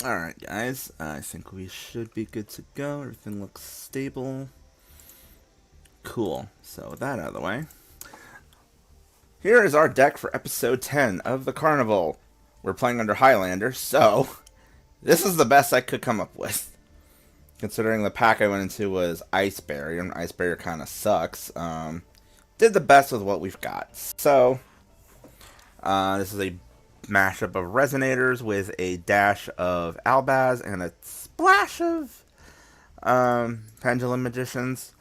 Alright, guys. I think we should be good to go. Everything looks stable. Cool. So, with that out of the way, here is our deck for episode 10 of the Carnival. We're playing under Highlander, so this is the best I could come up with. Considering the pack I went into was Ice Barrier, and Ice Barrier kind of sucks. Did the best with what we've got. So, this is a mashup of Resonators with a dash of Albaz and a splash of Pendulum Magicians.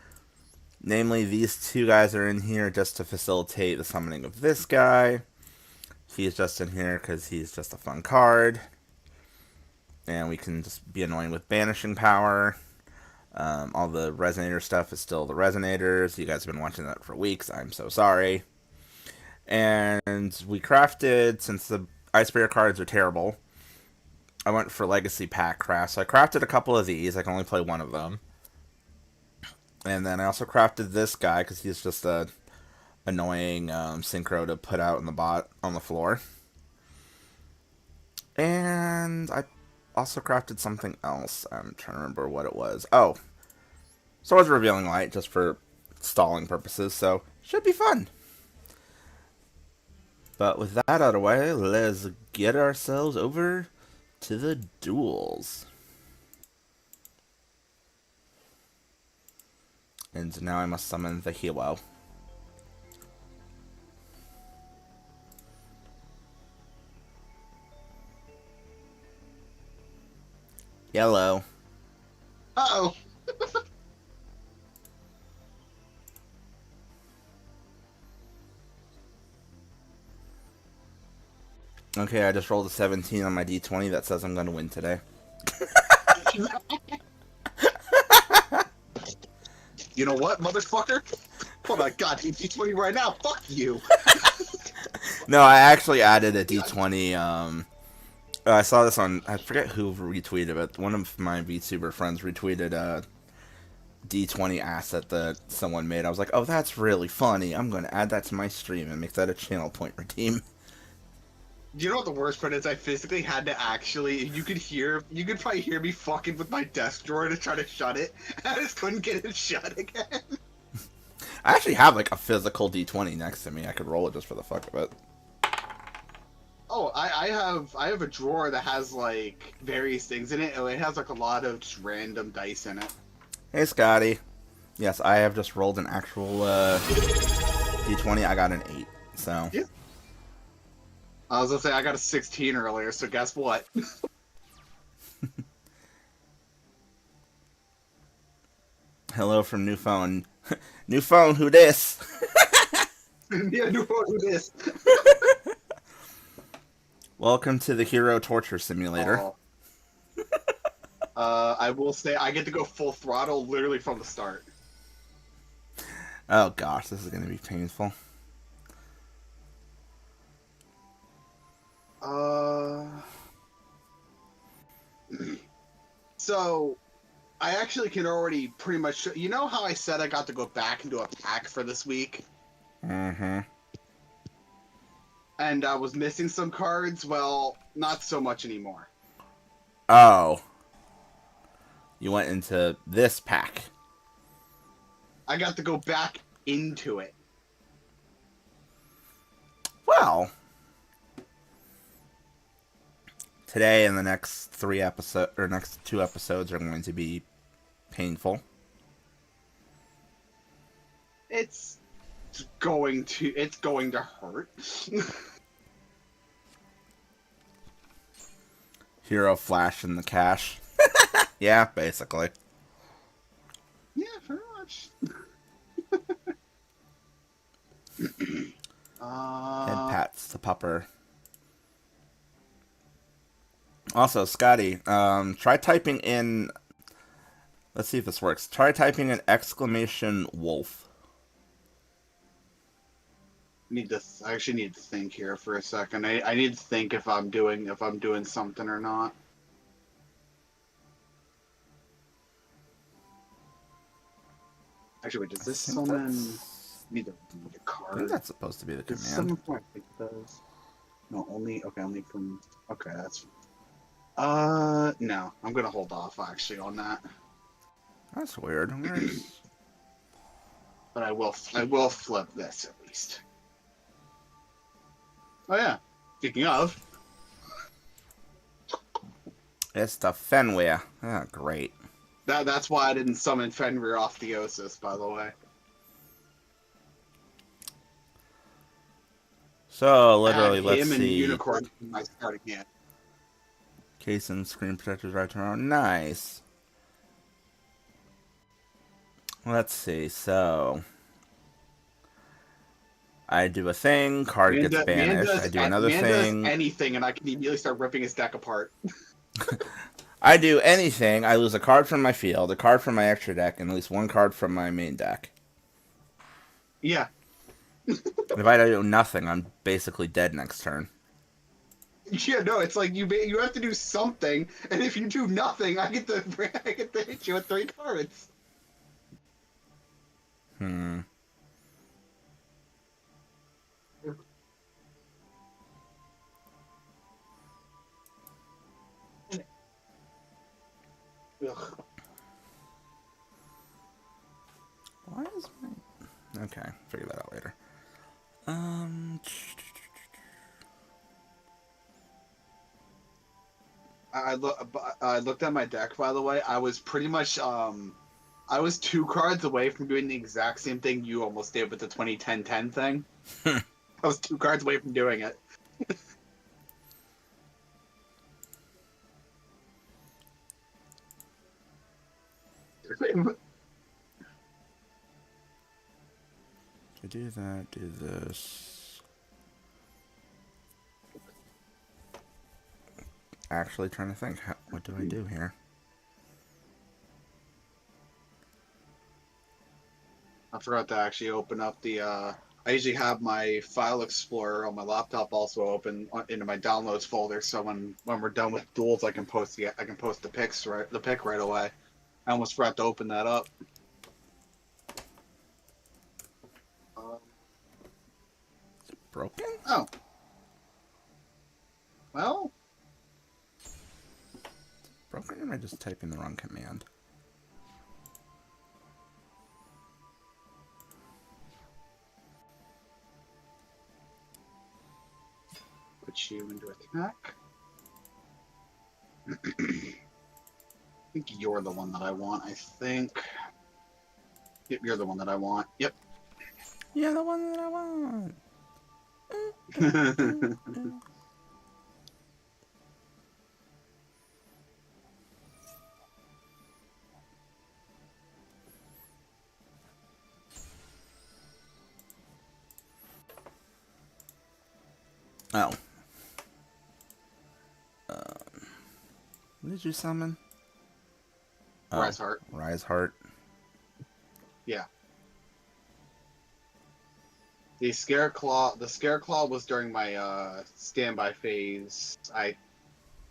Namely, these two guys are in here just to facilitate the summoning of this guy. He's just in here because he's just a fun card. And we can just be annoying with banishing power. All the Resonator stuff is still the Resonators. You guys have been watching that for weeks. I'm so sorry. And we crafted, since the Ice Barrier cards are terrible, I went for Legacy Pack craft. So I crafted a couple of these. I can only play one of them. And then I also crafted this guy because he's just a annoying synchro to put out in the bot on the floor. And I also crafted something else. I'm trying to remember what it was. Oh, Swords Revealing Light, just for stalling purposes. So should be fun. But with that out of the way, let's get ourselves over to the duels. And now I must summon the hero. Yellow. Uh-oh. Okay, I just rolled a 17 on my d20 that says I'm going to win today. You know what, motherfucker? Oh my god, D20 right now. Fuck you. No, I actually added a d20. I saw this on, I forget who retweeted it. One of my VTuber friends retweeted a d20 asset that someone made. I was like, oh, that's really funny. I'm going to add that to my stream and make that a channel point redeem. You know what the worst part is? I physically had to actually. You could probably hear me fucking with my desk drawer to try to shut it. I just couldn't get it shut again. I actually have like a physical d20 next to me. I could roll it just for the fuck of it. Oh, I have a drawer that has like various things in it. And it has like a lot of just random dice in it. Hey, Scotty. Yes, I have just rolled an actual d20. I got an 8. So. Yeah. I was gonna say I got a 16 earlier, so guess what? Hello from new phone. New phone, who dis? Yeah, new phone with this. Welcome to the Hero Torture Simulator. Oh. I will say I get to go full throttle literally from the start. Oh gosh, this is gonna be painful. So, I actually can already pretty much. You know how I said I got to go back into a pack for this week? Mm-hmm. And I was missing some cards? Well, not so much anymore. Oh. You went into this pack. I got to go back into it. Well. Today and the next 3 episodes, or next 2 episodes are going to be painful. It's going to hurt. Hero Flash in the cash. Yeah, basically. Yeah, pretty much. Head pats to Pupper. Also, Scotty, try typing in. Let's see if this works. Try typing in exclamation wolf. I actually need to think here for a second. I need to think if I'm doing something or not. Actually, wait, does this summon need to read a card? I think that's supposed to be the Does command. summon point? I think it does. No, only from. Okay, that's. No. I'm gonna hold off actually on that. That's weird. Where's... But I will flip this at least. Oh yeah. Speaking of, It's the Fenway. Ah, great. that's why I didn't summon Fenrir off Theosis, by the way. So, I had literally, let's him and see. Unicorn in my starting hand. Case and screen protectors right tomorrow. Nice. Let's see. So, I do a thing, card gets banished. I do another Man does thing. anything, and I can immediately start ripping his deck apart. I do anything. I lose a card from my field, a card from my extra deck, and at least one card from my main deck. Yeah. If I do nothing, I'm basically dead next turn. Yeah, no, it's like you have to do something, and if you do nothing, I get to hit you with 3 cards. Hmm. Ugh. Why is my... Okay, figure that out later. Um... I looked at my deck, by the way. I was pretty much I was 2 cards away from doing the exact same thing you almost did with the 2010-10 thing. I was 2 cards away from doing it. To do that, do this. Actually trying to think, what do I do here? I forgot to actually open up the. I usually have my file explorer on my laptop also open into my downloads folder, so when we're done with duels, I can post the pick right away. I almost forgot to open that up. Broken? Oh. Well. Broken, or am I just typing the wrong command? Put you into attack. I think you're the one that I want. I think. Yep, you're the one that I want. Yep. Yeah, the one that I want. Oh. What did you summon? Rise Heart. Rise Heart. Yeah. The Scareclaw was during my standby phase. Yeah,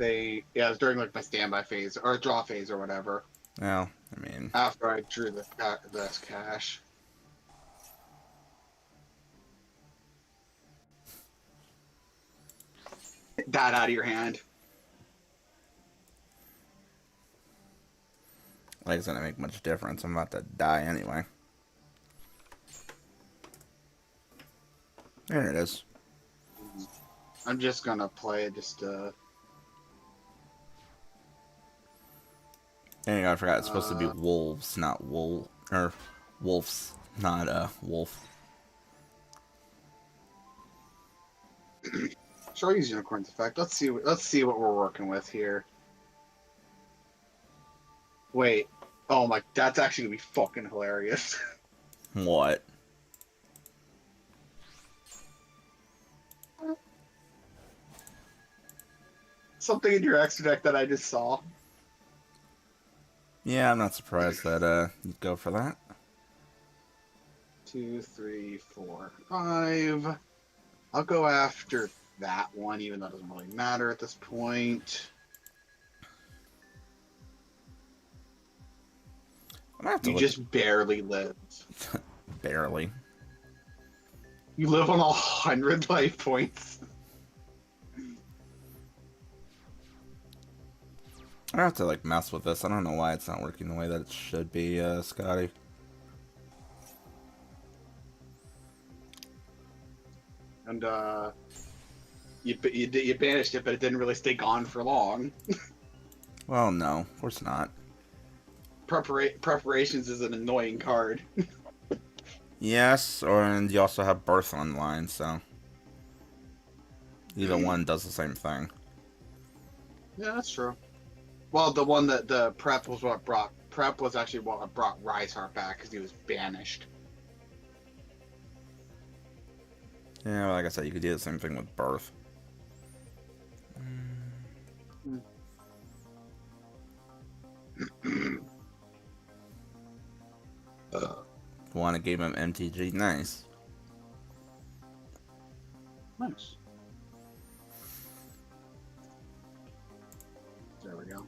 it was during like my standby phase or draw phase or whatever. Well, I mean, After I drew the cash. That out of your hand. like it's gonna make much difference. I'm about to die anyway. There it is. I'm just gonna play it just There you go. I forgot. It's supposed to be wolves, not or wolves, not wolf. Sure, use Unicorn's effect. Let's see what we're working with here. Wait. Oh my, that's actually gonna be fucking hilarious. What? Something in your extra deck that I just saw. Yeah, I'm not surprised that you'd go for that. 2, 3, 4, 5. I'll go after that one, even though it doesn't really matter at this point. I'm gonna have to You just barely live. barely. You live on 100 life points. I have to like mess with this. I don't know why it's not working the way that it should be, Scotty. And you banished it, but it didn't really stay gone for long. Well, no, of course not. Preparations is an annoying card. Yes, and you also have Birth online, so either one does the same thing. Yeah, that's true. Well, the one that the prep was what brought prep was actually what brought Riseheart back because he was banished. Yeah, well, like I said, you could do the same thing with Birth. Want to give him MTG? Nice. Nice. There we go.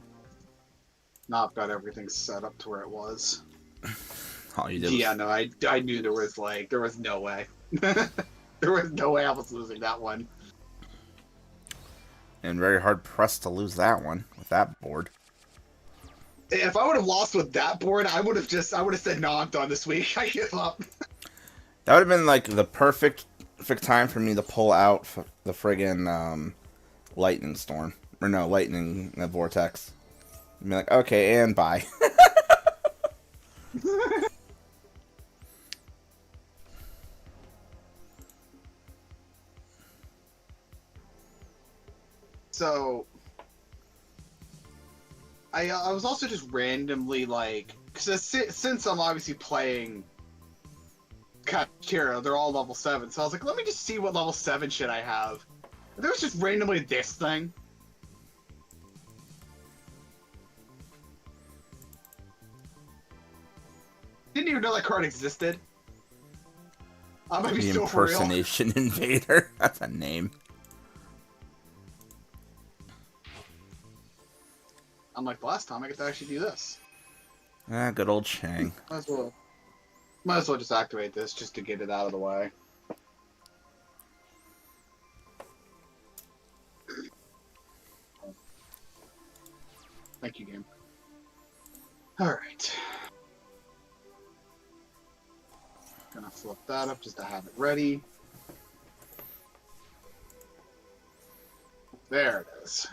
Now I've got everything set up to where it was. All you did Yeah, was... no, I knew there was no way. There was no way I was losing that one. And very hard pressed to lose that one with that board. If I would have lost with that board, I would have said, no, I'm done this week. I give up. That would have been like the perfect time for me to pull out the friggin' lightning storm. Or no, lightning vortex. And be like, okay, and bye. So I was also just randomly like, because since I'm obviously playing Kira, they're all level 7, so I was like, let me just see what level 7 shit I have. There was just randomly this thing. Didn't even know that card existed. I might be The so for real. Impersonation Invader. That's a name. I'm like, the last time I get to actually do this. Ah, good old Chang. Might as well just activate this just to get it out of the way. Thank you, game. Alright. Gonna flip that up just to have it ready. There it is.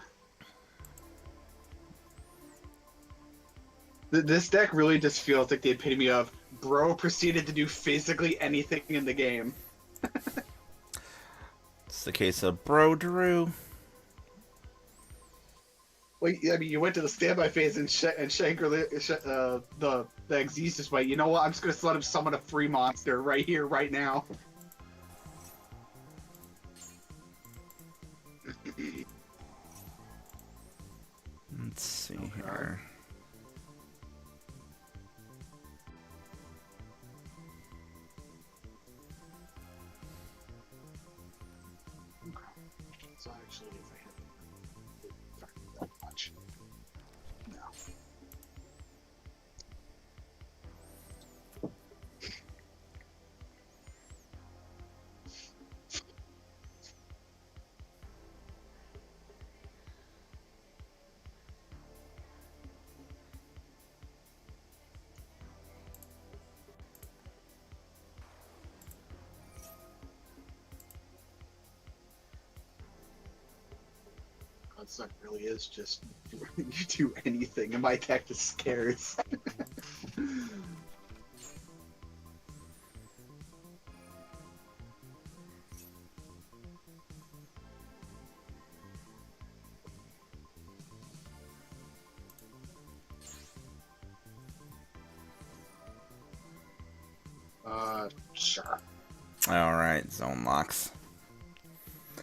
This deck really just feels like the epitome of bro proceeded to do physically anything in the game. It's the case of Bro Drew. Well, I mean, you went to the standby phase and Shanker the Xyz just went, you know what? I'm just gonna let him summon a free monster right here, right now. Let's see here. So actually, if I hit that much, no. That suck really is just you do anything and my deck just scares. Sure. Alright, zone locks.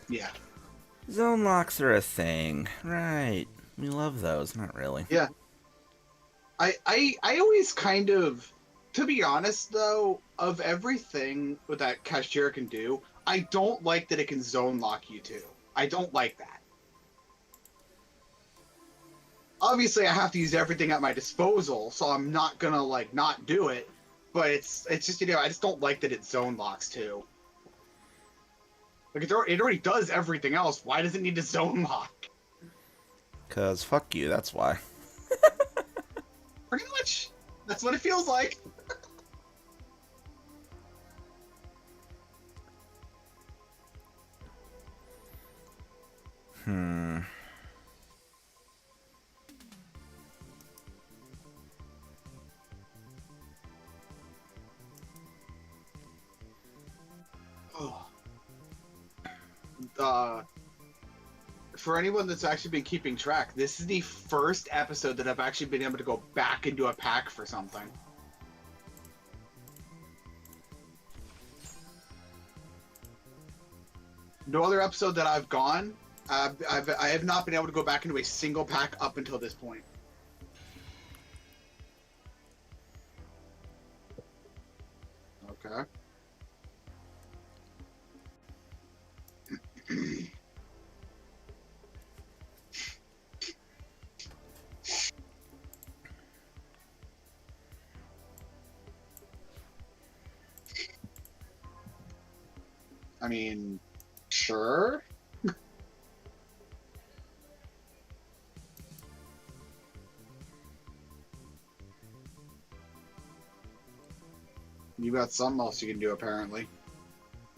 Yeah. Zone locks are a thing. Right. We love those. Not really. Yeah. I always kind of, to be honest though, of everything that Cashier can do, I don't like that it can zone lock you too. I don't like that. Obviously, I have to use everything at my disposal, so I'm not gonna like not do it. But it's just, you know, I just don't like that it zone locks too. Like it already does everything else. Why does it need to zone lock? 'Cause fuck you, that's why. Pretty much. That's what it feels like. Hmm. Oh. Uh, for anyone that's actually been keeping track, this is the first episode that I've actually been able to go back into a pack for something. No other episode that I've gone, I have not been able to go back into a single pack up until this point. Okay. I mean, sure. You got something else you can do, apparently.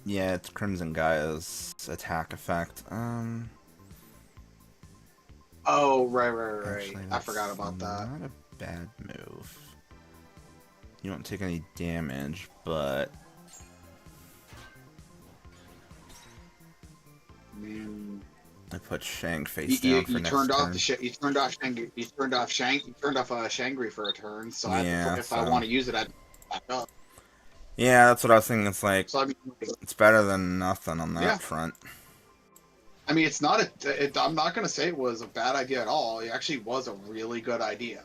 Yeah, it's Crimson Gaia's attack effect. Oh, right. Actually, I forgot about that. not a bad move. You don't take any damage, but I mean, I put Shang face down for you next turned off turn. you turned off Shangri for a turn. So Yeah, if I want to use it, I'd back up. Yeah, that's what I was thinking. It's like, So I mean, it's better than nothing on that yeah. front. I mean, it's not I'm not gonna say it was a bad idea at all. It actually was a really good idea.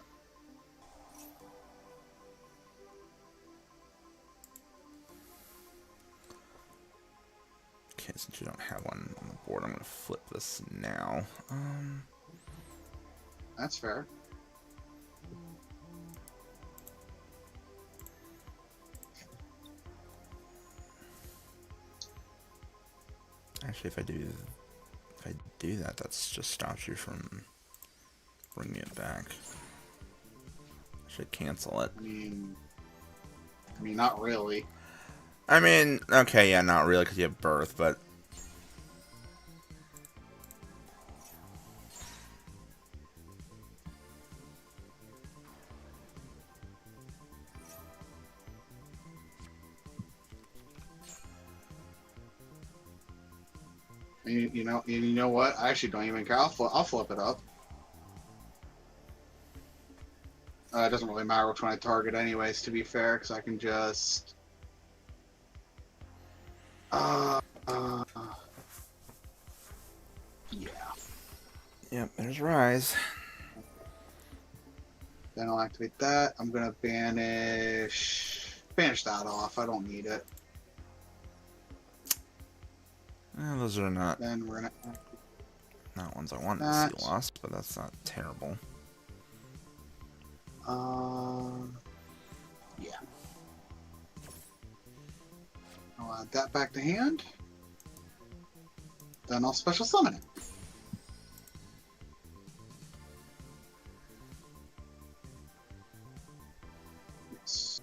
Okay, since you don't have one on the board, I'm gonna flip this now. That's fair. Actually, if I do that, that's just stops you from bringing it back. I should cancel it. I mean, not really. I mean, okay, yeah, not really, because you have birth, but You know what? I actually don't even care. I'll flip it up. It doesn't really matter which one I target, anyways. To be fair, because I can just. Yeah. yep, there's Rise. Then I'll activate that. I'm gonna banish that off. I don't need it. Those are not Then we're gonna. ones I want to see lost, but that's not terrible. Yeah. I'll add that back to hand. Then I'll special summon it. Yes.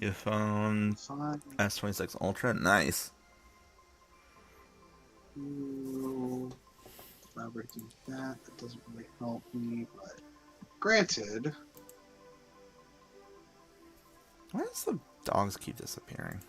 Your phone S26 Ultra, nice. Vibrating that doesn't really help me, but granted. Why does the dogs keep disappearing?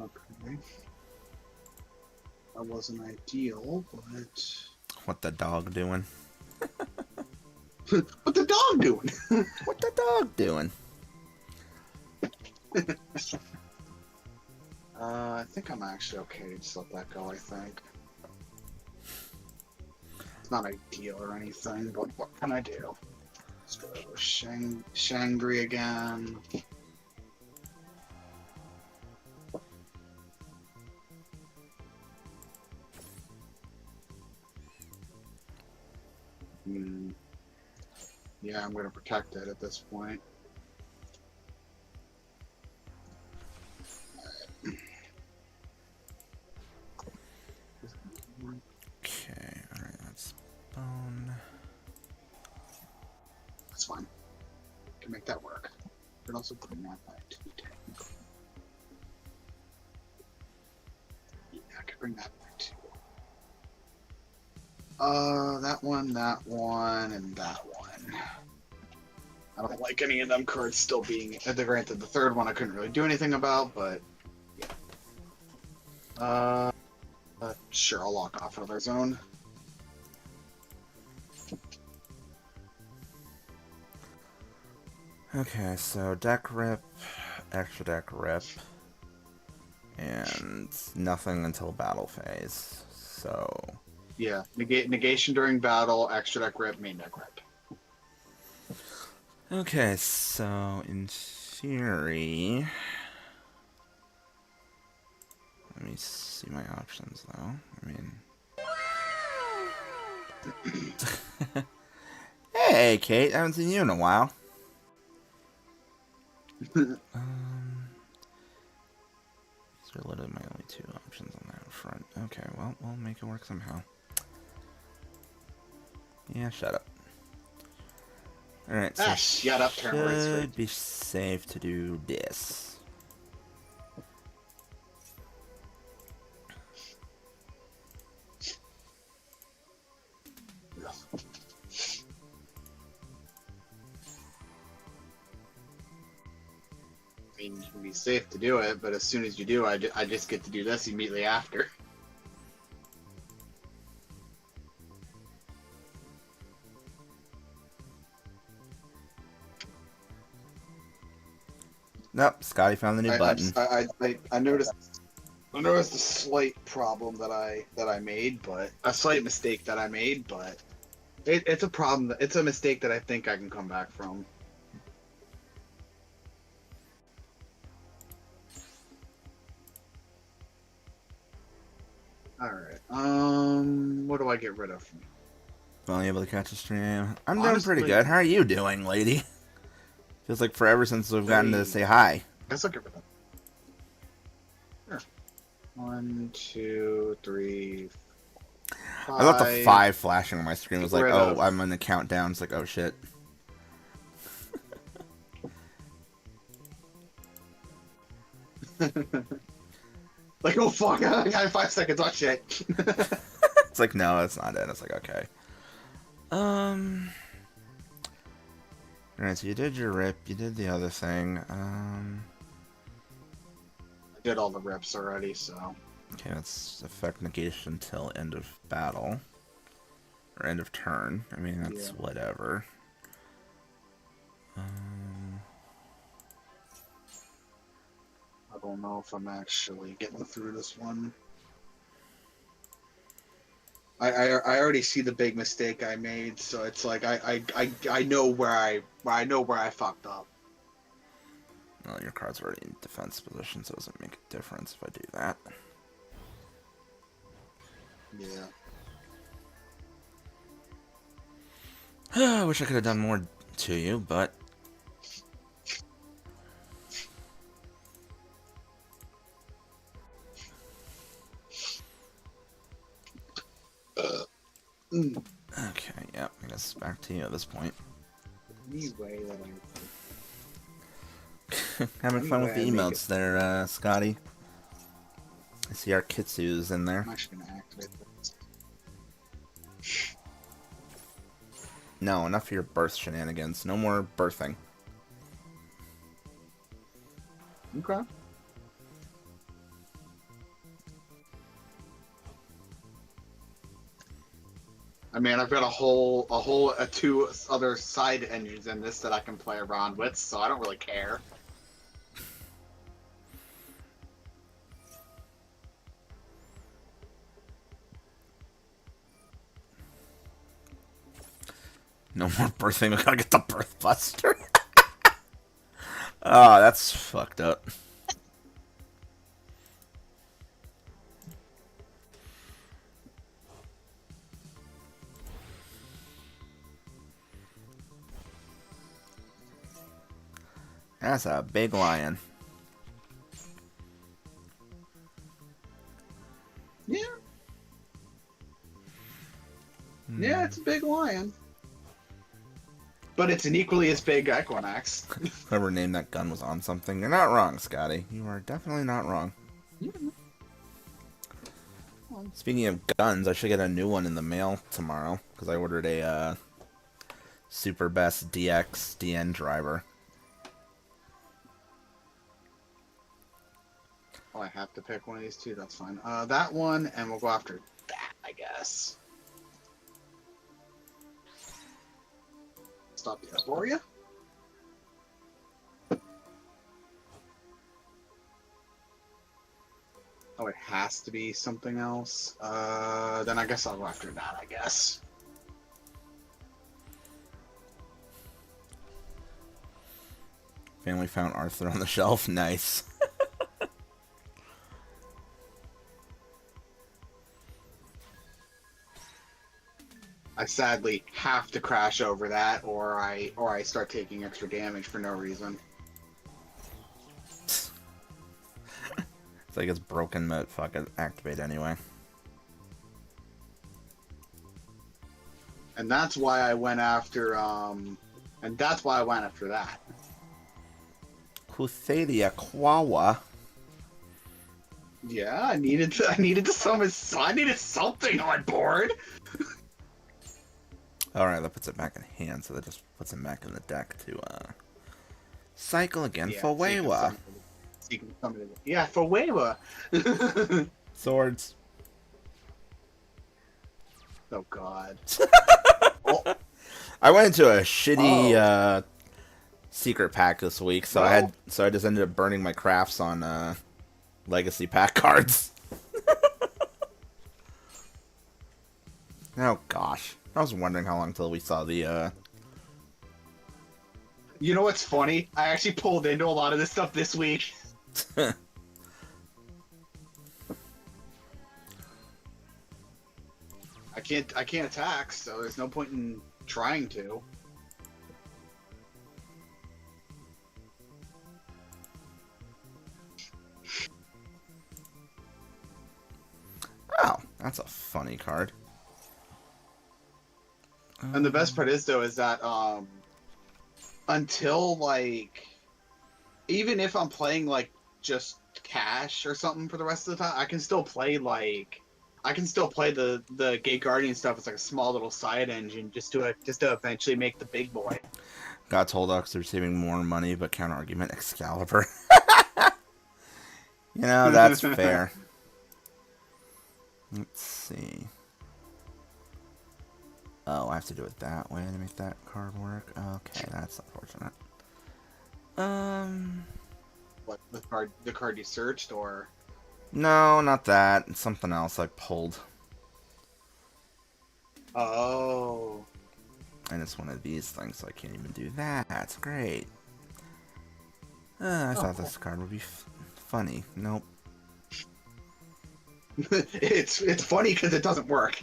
Okay. That wasn't ideal, but What the dog doing? what the dog doing? What the dog doing? I think I'm actually okay to just let that go, I think. not ideal or anything, but what can I do? Let's go over Shangri again. Yeah, I'm going to protect it at this point. Okay, alright, that's bone. That's fine. Can make that work. Can also bring that back to 10. Yeah, I can bring that back too. That one, and that one. I don't like any of them cards still being. Granted, the third one I couldn't really do anything about, but yeah. Sure, I'll lock off another zone. Okay, so deck rip, extra deck rip, and nothing until battle phase. So Yeah, negation during battle, extra deck rip, main deck rip. okay, so in theory, let me see my options though. I mean, hey Kate, I haven't seen you in a while. These are literally my only two options on that front. Okay, well, we'll make it work somehow. Yeah, shut up. Alright, so Shut up, turn should be safe to do this. I mean, you can be safe to do it, but as soon as you do, I just get to do this immediately after. Nope, Scotty found the new button. I noticed a slight problem that I made, but a slight mistake that I made, but it's a problem. It's a mistake that I think I can come back from. All right. What do I get rid of? Finally able to catch a stream. I'm doing Honestly, pretty good. How are you doing, lady? Feels like forever since we've gotten to say hi. I guess I'll get rid of them. Sure. 1, 2, 3, 4, 5. I thought the 5 flashing on my screen was like, oh, of... I'm in the countdown. It's like, oh shit. Like, oh fuck, I got 5 seconds. Oh shit. It's like, no, that's not it. It's like, okay. Alright, so you did your rip, you did the other thing. I did all the rips already, so. Okay, that's effect negation till end of battle. Or end of turn. I mean, that's whatever. I don't know if I'm actually getting through this one. I already see the big mistake I made, so it's like I know where I fucked up. Well, your card's already in defense position, so it doesn't make a difference if I do that. Yeah. I wish I could have done more to you, but okay, yeah, I guess back to you at this point. Anyway, Having fun with the emotes there, Scotty. I see our Kitsu's in there. I'm actually gonna activate this. No, enough of your birth shenanigans. No more birthing. Okay. I mean, I've got two other side engines in this that I can play around with, so I don't really care. No more birthing. We gotta get the birth buster. Oh, that's fucked up. That's a big lion. Yeah. Yeah, it's a big lion. But it's an equally as big Equinox. Whoever named that gun was on something. You're not wrong, Scotty. You are definitely not wrong. Yeah. Speaking of guns, I should get a new one in the mail tomorrow because I ordered a Super Best DX DN driver. Oh, I have to pick one of these two. That's fine. That one, and we'll go after that, I guess. Stop the Euphoria. Oh, it has to be something else. Then I guess I'll go after that, I guess. Family found Arthur on the shelf. Nice. I sadly have to crash over that, or I start taking extra damage for no reason. It's like it's broken, but fuck it, activate anyway. And that's why I went after that. Kusadia Kwawa. Yeah, I needed to summon. I needed something on board. Alright, that puts it back in hand, so that just puts him back in the deck to cycle again for Wawa. Yeah, for Wawa. Swords. Oh God. I went into a shitty secret pack this week, so I just ended up burning my crafts on legacy pack cards. Oh gosh. I was wondering how long till we saw the You know what's funny? I actually pulled into a lot of this stuff this week. I can't attack, so there's no point in trying to. Oh, that's a funny card. And the best part is though is that until like even if I'm playing like just cash or something for the rest of the time, I can still play the Gate Guardian stuff as like a small little side engine just to eventually make the big boy. Got told Ox they're saving more money, but counter argument Excalibur. You know, that's fair. Let's see. Oh, I have to do it that way to make that card work. Okay, that's unfortunate. What the card you searched or? No, not that. It's something else I pulled. Oh. And it's one of these things, so I can't even do that. That's great. I thought this card would be funny. Nope. It's funny because it doesn't work.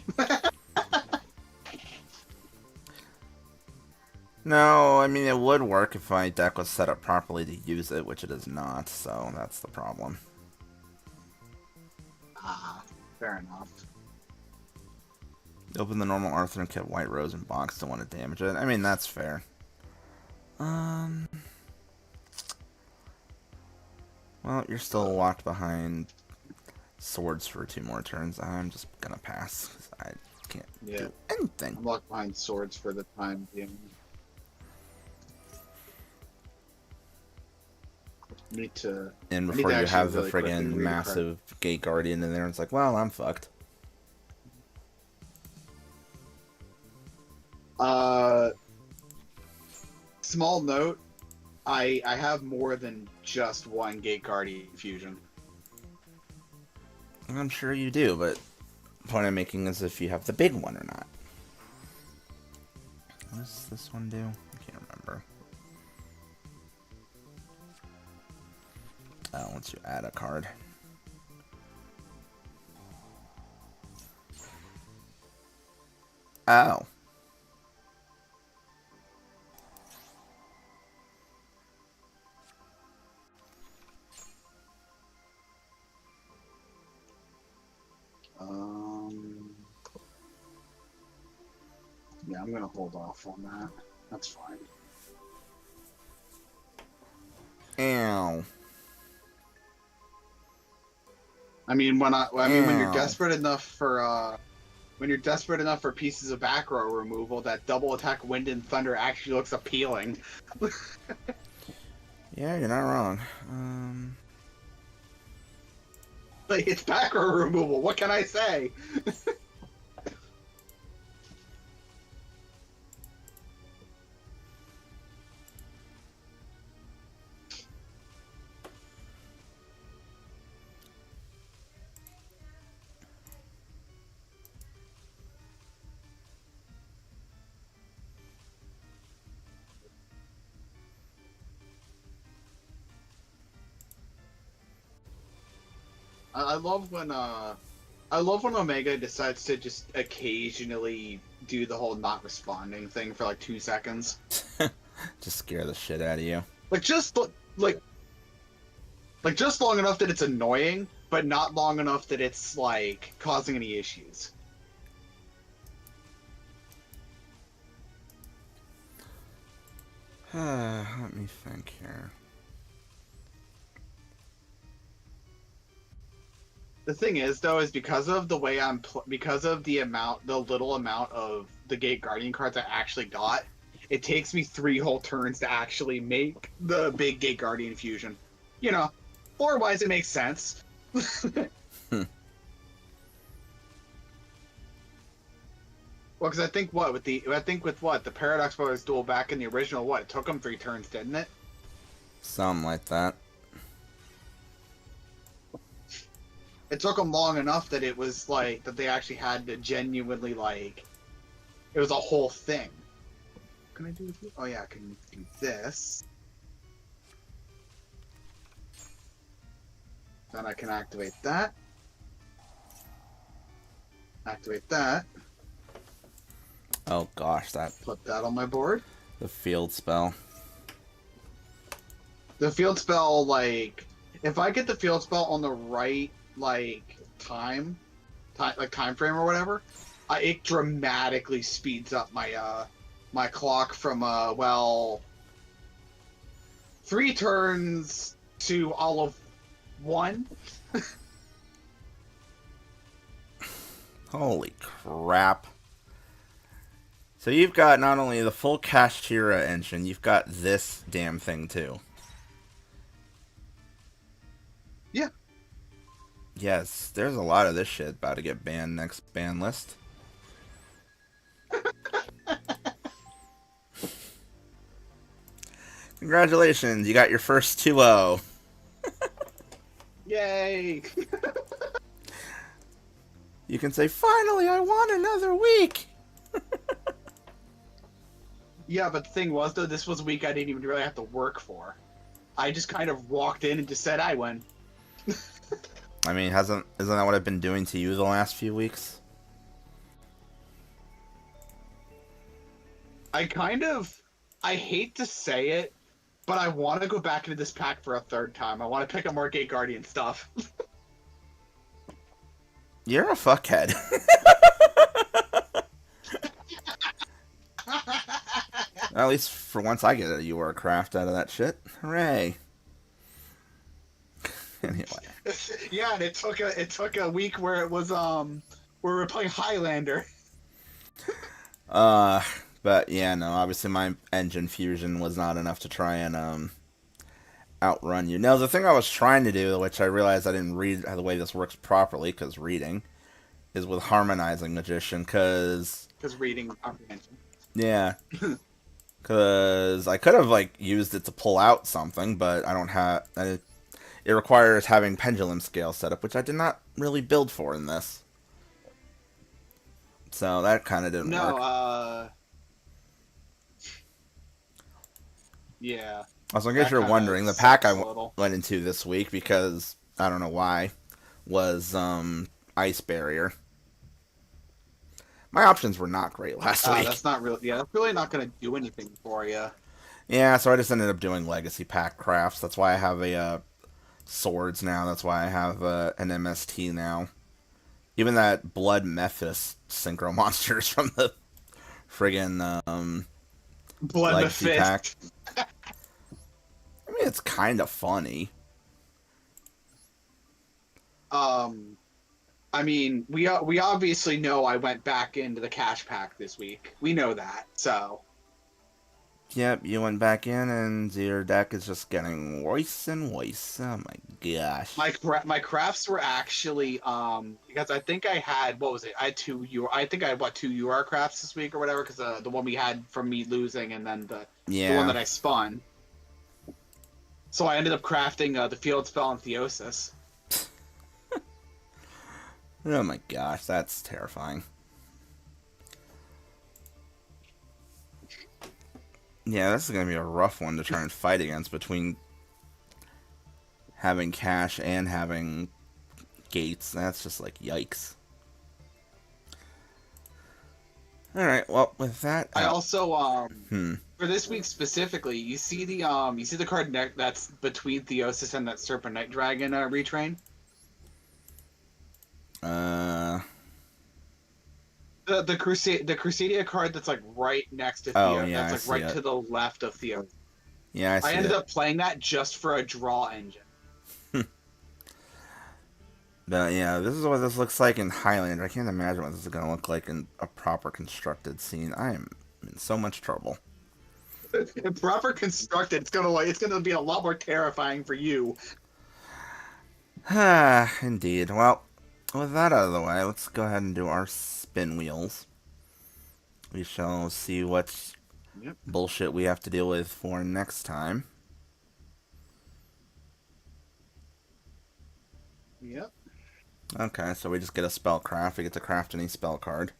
No, I mean, it would work if my deck was set up properly to use it, which it is not, so that's the problem. Ah, fair enough. Open the normal Arthur and kept White Rose in box, don't want to damage it. I mean, that's fair. Well, you're still locked behind swords for 2 more turns. I'm just gonna pass, 'cause I can't do anything. I'm locked behind swords for the time being. And before you have the really friggin' massive Gate Guardian in there, it's like, well, I'm fucked. Small note, I have more than just one Gate Guardian fusion. I'm sure you do, but the point I'm making is if you have the big one or not. What does this one do? I can't remember. Oh, once you add a card. Oh. Yeah, I'm gonna hold off on that. That's fine. Ow. I mean, when when you're Ow. desperate enough for pieces of back row removal, that double attack Wind and Thunder actually looks appealing. Yeah, you're not wrong. Like, it's back row removal. What can I say? I love when Omega decides to just occasionally do the whole not responding thing for like 2 seconds. Just scare the shit out of you. Like like just long enough that it's annoying, but not long enough that it's like causing any issues. Let me think here. The thing is, though, is because of the way because of the little amount of the Gate Guardian cards I actually got, it takes me 3 whole turns to actually make the big Gate Guardian fusion. You know, lore-wise, it makes sense. Hmm. Well, because I think the Paradox Brothers duel back in the original, it took them 3 turns, didn't it? Something like that. It took them long enough that it was like that they actually had to genuinely like. It was a whole thing. What can I do with you? Oh yeah, I can do this. Then I can activate that. Activate that. Oh gosh, that Put that on my board. the field spell. The field spell, like, if I get the field spell on the right, like, time frame or whatever, it dramatically speeds up my my clock from 3 turns to all of 1. Holy crap. So you've got not only the full Kashtira engine, you've got this damn thing too. Yeah. Yes, there's a lot of this shit about to get banned next ban list. Congratulations, you got your first 2-0. Yay! You can say, finally, I won another week! Yeah, but the thing was, though, this was a week I didn't even really have to work for. I just kind of walked in and just said I win. I mean, isn't that what I've been doing to you the last few weeks? I hate to say it, but I want to go back into this pack for a 3rd time. I want to pick up more Gate Guardian stuff. You're a fuckhead. At least for once I get a UR craft out of that shit. Hooray. Anyway. Yeah, and it took a week where it was where we were playing Highlander. But yeah, no, obviously my engine fusion was not enough to try and outrun you. Now, the thing I was trying to do, which I realized I didn't read the way this works properly, because reading, is with Harmonizing Magician, because reading comprehension. Yeah. Because I could have, like, used it to pull out something, but I don't have... It requires having pendulum scale set up, which I did not really build for in this. So that kind of didn't work. Yeah, Also, in case that you're kind of wondering, the pack I sucks a little. went into this week, because I don't know why, was Ice Barrier. My options were not great last week. That's not really. Yeah, that's really not going to do anything for you. Yeah, so I just ended up doing Legacy Pack crafts. That's why I have a swords now. That's why I have an MST now. Even that Blood Mephis synchro monsters from the friggin' Blood Legacy Pack. Fist. I mean, it's kind of funny. Um, I mean, we obviously know I went back into the cash pack this week. We know that. So Yep, you went back in, and your deck is just getting worse and worse. Oh my gosh. my crafts were actually because I think I had what was it? I had I think I had what 2 UR crafts this week or whatever because the one we had from me losing and then the one Yeah. that I spun. So I ended up crafting the field spell and theosis. Oh my gosh, that's terrifying. Yeah, this is gonna be a rough one to try and fight against between having cash and having gates. That's just like yikes. Alright, well, with that I out. also Hmm. for this week specifically, you see the card that's between theosis and that Serpent Night Dragon retrain. Uh. The Crusadia card that's like right next to Oh, Theo. yeah, That's I like see right it. to the left of Theo. Yeah, I I see ended it. up playing that just for a draw engine. But yeah, this is what this looks like in Highlander. I can't imagine what this is gonna look like in a proper constructed scene. I am in so much trouble. Proper constructed, it's gonna be a lot more terrifying for you. Ah, indeed. Well, with that out of the way, let's go ahead and do our spin wheels. We shall see what Yep. bullshit we have to deal with for next time. Yep. Okay, so we just get a spell craft. We get to craft any spell card.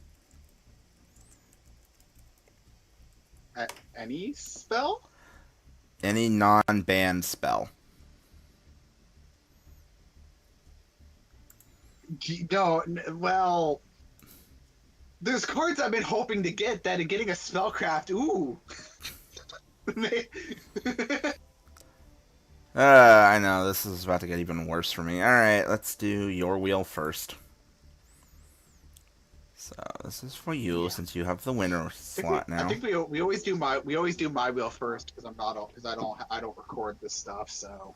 Any spell? Any non-banned spell. No. Well, there's cards I've been hoping to get that are getting a spellcraft. Ooh. I know, this is about to get even worse for me. Alright, let's do your wheel first. So, this is for you, Yeah. since you have the winner slot I now. think we always do my wheel first because I don't record this stuff. So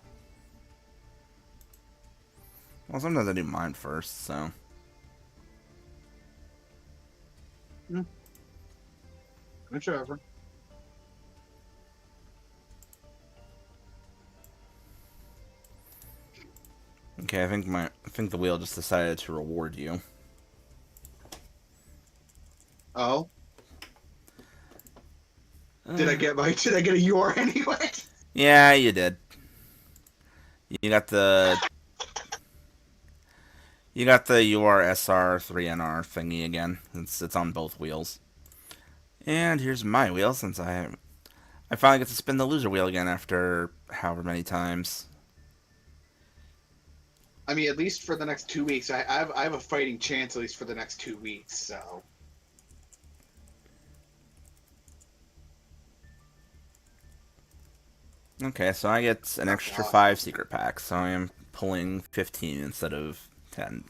Well, sometimes I do mine first, so. whichever. Okay, I think the wheel just decided to reward you. Oh, did I get a UR anyway? Yeah, you did. You got the URSR 3NR thingy again. It's on both wheels. And here's my wheel, since I finally get to spin the loser wheel again after however many times. I mean, at least for the next 2 weeks, I have a fighting chance at least for the next 2 weeks. So Okay, so I get an extra 5 secret packs, so I am pulling 15 instead of 10.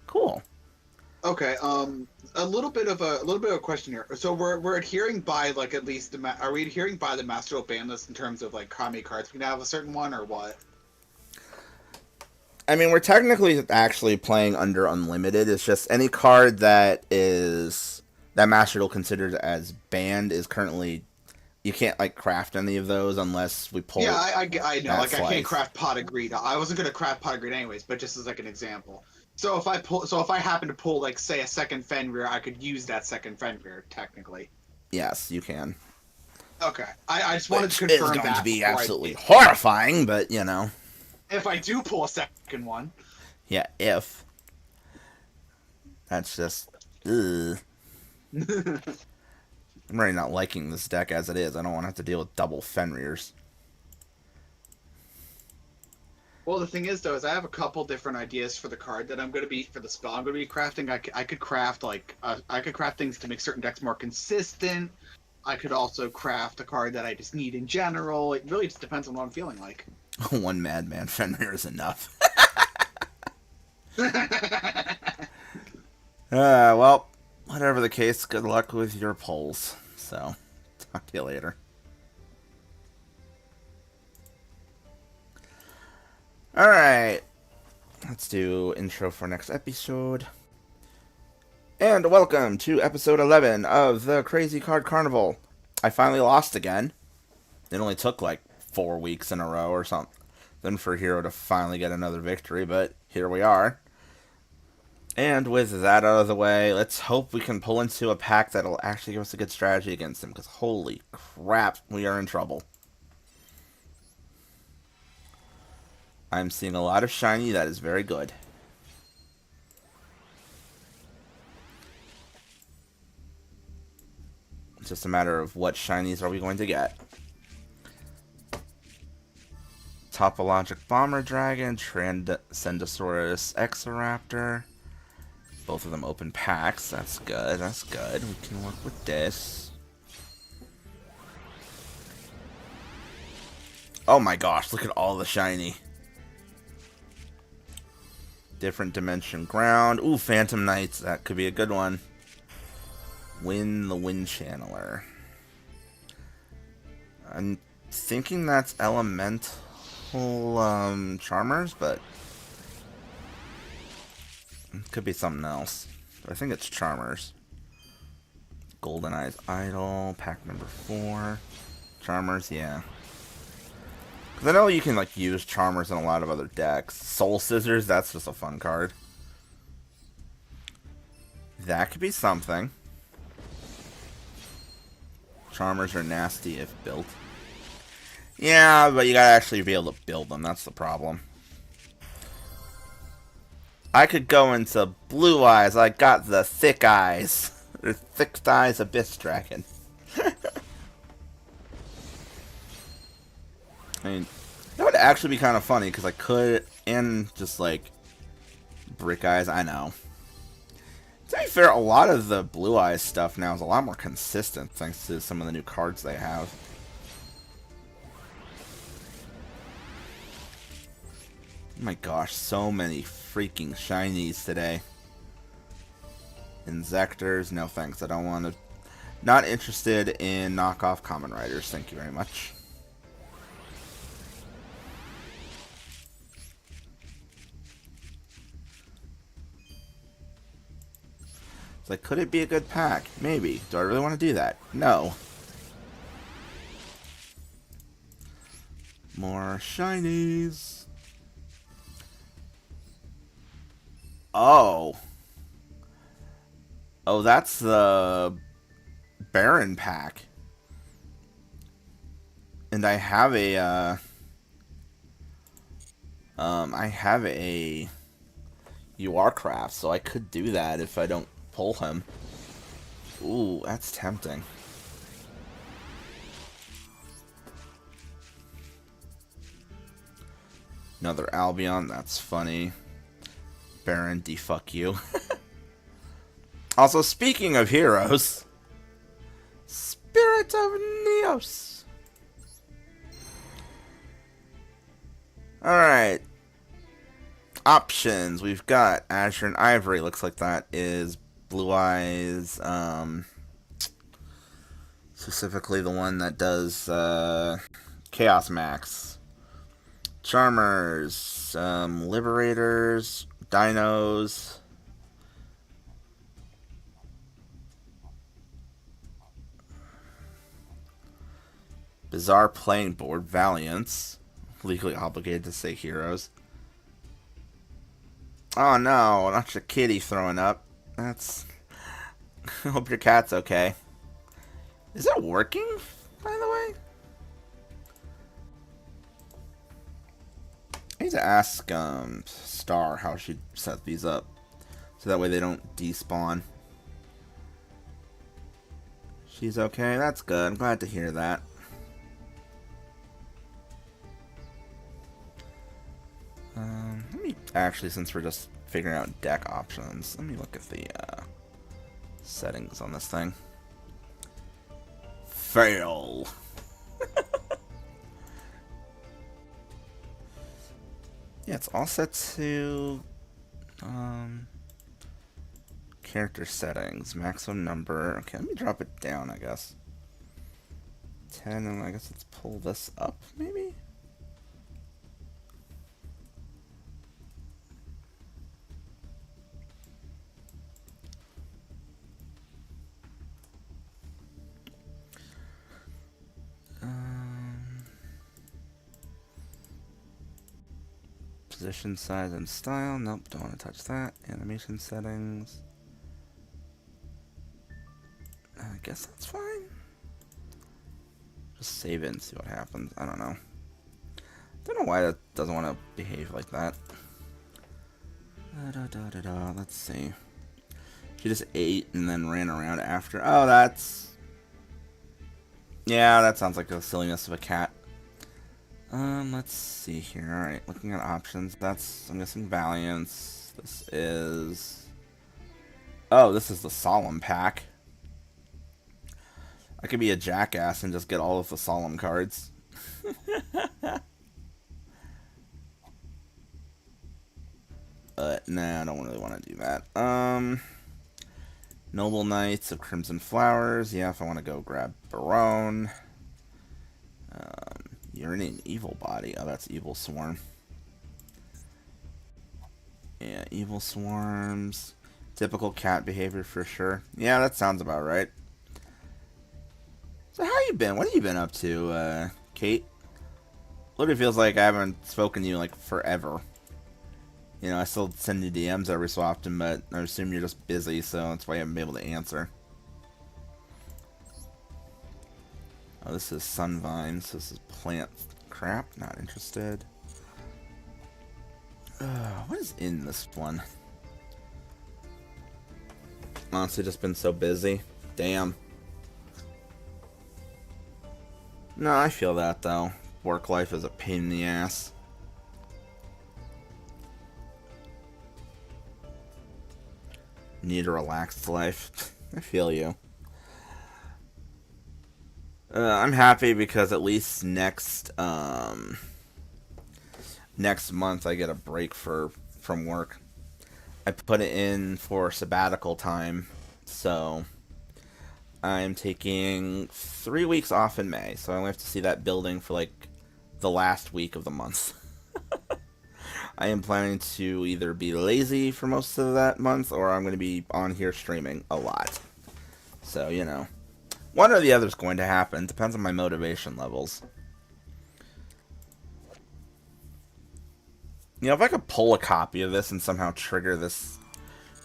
Cool. okay, a little bit of a question here. So we're adhering by like at least are we adhering by the Master of ban list in terms of like how many cards we can have a certain one or what? I mean, we're technically actually playing under unlimited. It's just any card that Master Duel considered as banned is currently, you can't like craft any of those unless we pull. Yeah, I know. that Like I can't slice. craft pot of greed. I wasn't gonna craft pot of greed anyways, but just as like an example. So if I happen to pull like say a second Fenrir, I could use that second Fenrir technically. Yes, you can. Okay, I just wanted Which to is confirm going to that be before absolutely horrifying, but you know. if I do pull a second one. Yeah, if. That's just. Ugh. I'm already not liking this deck as it is. I don't want to have to deal with double Fenrirs. Well, the thing is, though, is I have a couple different ideas for the card that I'm going to be for the spell I'm going to be crafting. I could craft I could craft things to make certain decks more consistent. I could also craft a card that I just need in general. It really just depends on what I'm feeling like. One Madman Fenrir is enough. Well, whatever the case, good luck with your polls. So, talk to you later. Alright, let's do intro for next episode. And welcome to episode 11 of the Crazy Card Carnival. I finally lost again. It only took like 4 weeks in a row or something for Hero to finally get another victory, but here we are. And with that out of the way, let's hope we can pull into a pack that'll actually give us a good strategy against him, because holy crap, we are in trouble. I'm seeing a lot of shiny. That is very good. It's just a matter of what shinies are we going to get. Topologic Bomber Dragon, Transcendosaurus Exoraptor. Both of them open packs. That's good. That's good. We can work with this. Oh my gosh, look at all the shiny. Different Dimension Ground. Ooh, Phantom Knights. That could be a good one. Win the Wind Channeler. I'm thinking that's Elemental Charmers, but it could be something else. I think it's Charmers. Golden Eyes Idol. Pack number 4. Charmers, yeah. Because I know you can like use Charmers in a lot of other decks. Soul Scissors, that's just a fun card. That could be something. Charmers are nasty if built. Yeah, but you gotta actually be able to build them. That's the problem. I could go into Blue Eyes. I got the Thick Eyes. Or Thick Eyes Abyss Dragon. I mean, that would actually be kind of funny, because I could, and just like, Brick Eyes, I know. To be fair, a lot of the Blue Eyes stuff now is a lot more consistent, thanks to some of the new cards they have. Oh my gosh, so many freaking shinies today. Inzectors, no thanks, I don't want to. Not interested in knockoff Common Riders, thank you very much. It's like, could it be a good pack? Maybe. Do I really want to do that? No. More shinies. Oh. Oh, that's the Baron pack. And I have a, UR craft, so I could do that if I don't pull him. Ooh, that's tempting. Another Albion, that's funny. Baron, defuck you. Also, speaking of heroes, Spirit of Neos. Alright. Options. We've got Azure and Ivory. Looks like that is Blue Eyes. Specifically the one that does Chaos Max. Charmers. Liberators. Dinos. Bizarre Playing Board. Valiants. Legally obligated to say heroes. Oh no, not your kitty throwing up. That's... I hope your cat's okay. Is it working, by the way? I need to ask Star how she set these up. So that way they don't despawn. She's okay. That's good. I'm glad to hear that. Let me actually, since we're just figuring out deck options, let me look at the settings on this thing. Fail. Yeah, it's all set to character settings, maximum number. Okay, let me drop it down, I guess. 10, and I guess let's pull this up, maybe? Position, size, and style. Nope, don't want to touch that. Animation settings. I guess that's fine. Just save it and see what happens. I don't know. Don't know why that doesn't want to behave like that. Let's see. She just ate and then ran around after. Oh, that's... Yeah, that sounds like the silliness of a cat. Let's see here. Alright, looking at options. That's, I'm guessing, Valiance. This is... Oh, this is the Solemn pack. I could be a jackass and just get all of the Solemn cards. Nah, I don't really want to do that. Noble Knights of Crimson Flowers. Yeah, if I want to go grab Barone. You're in an evil body. Oh, that's Evil Swarm. Yeah, Evil Swarms. Typical cat behavior for sure. Yeah, that sounds about right. So how you been? What have you been up to, Kate? Literally feels like I haven't spoken to you like forever. You know, I still send you DMs every so often, but I assume you're just busy, so that's why I haven't been able to answer. Oh, this is Sunvine, so this is plant crap. Not interested. What is in this one? Honestly, just been so busy. Damn. No, I feel that, though. Work life is a pain in the ass. Need a relaxed life. I feel you. I'm happy because at least next month I get a break from work. I put it in for sabbatical time, so I'm taking 3 weeks off in May, so I only have to see that building for like the last week of the month. I am planning to either be lazy for most of that month, or I'm going to be on here streaming a lot. So, you know, one or the other is going to happen. Depends on my motivation levels. You know, if I could pull a copy of this and somehow trigger this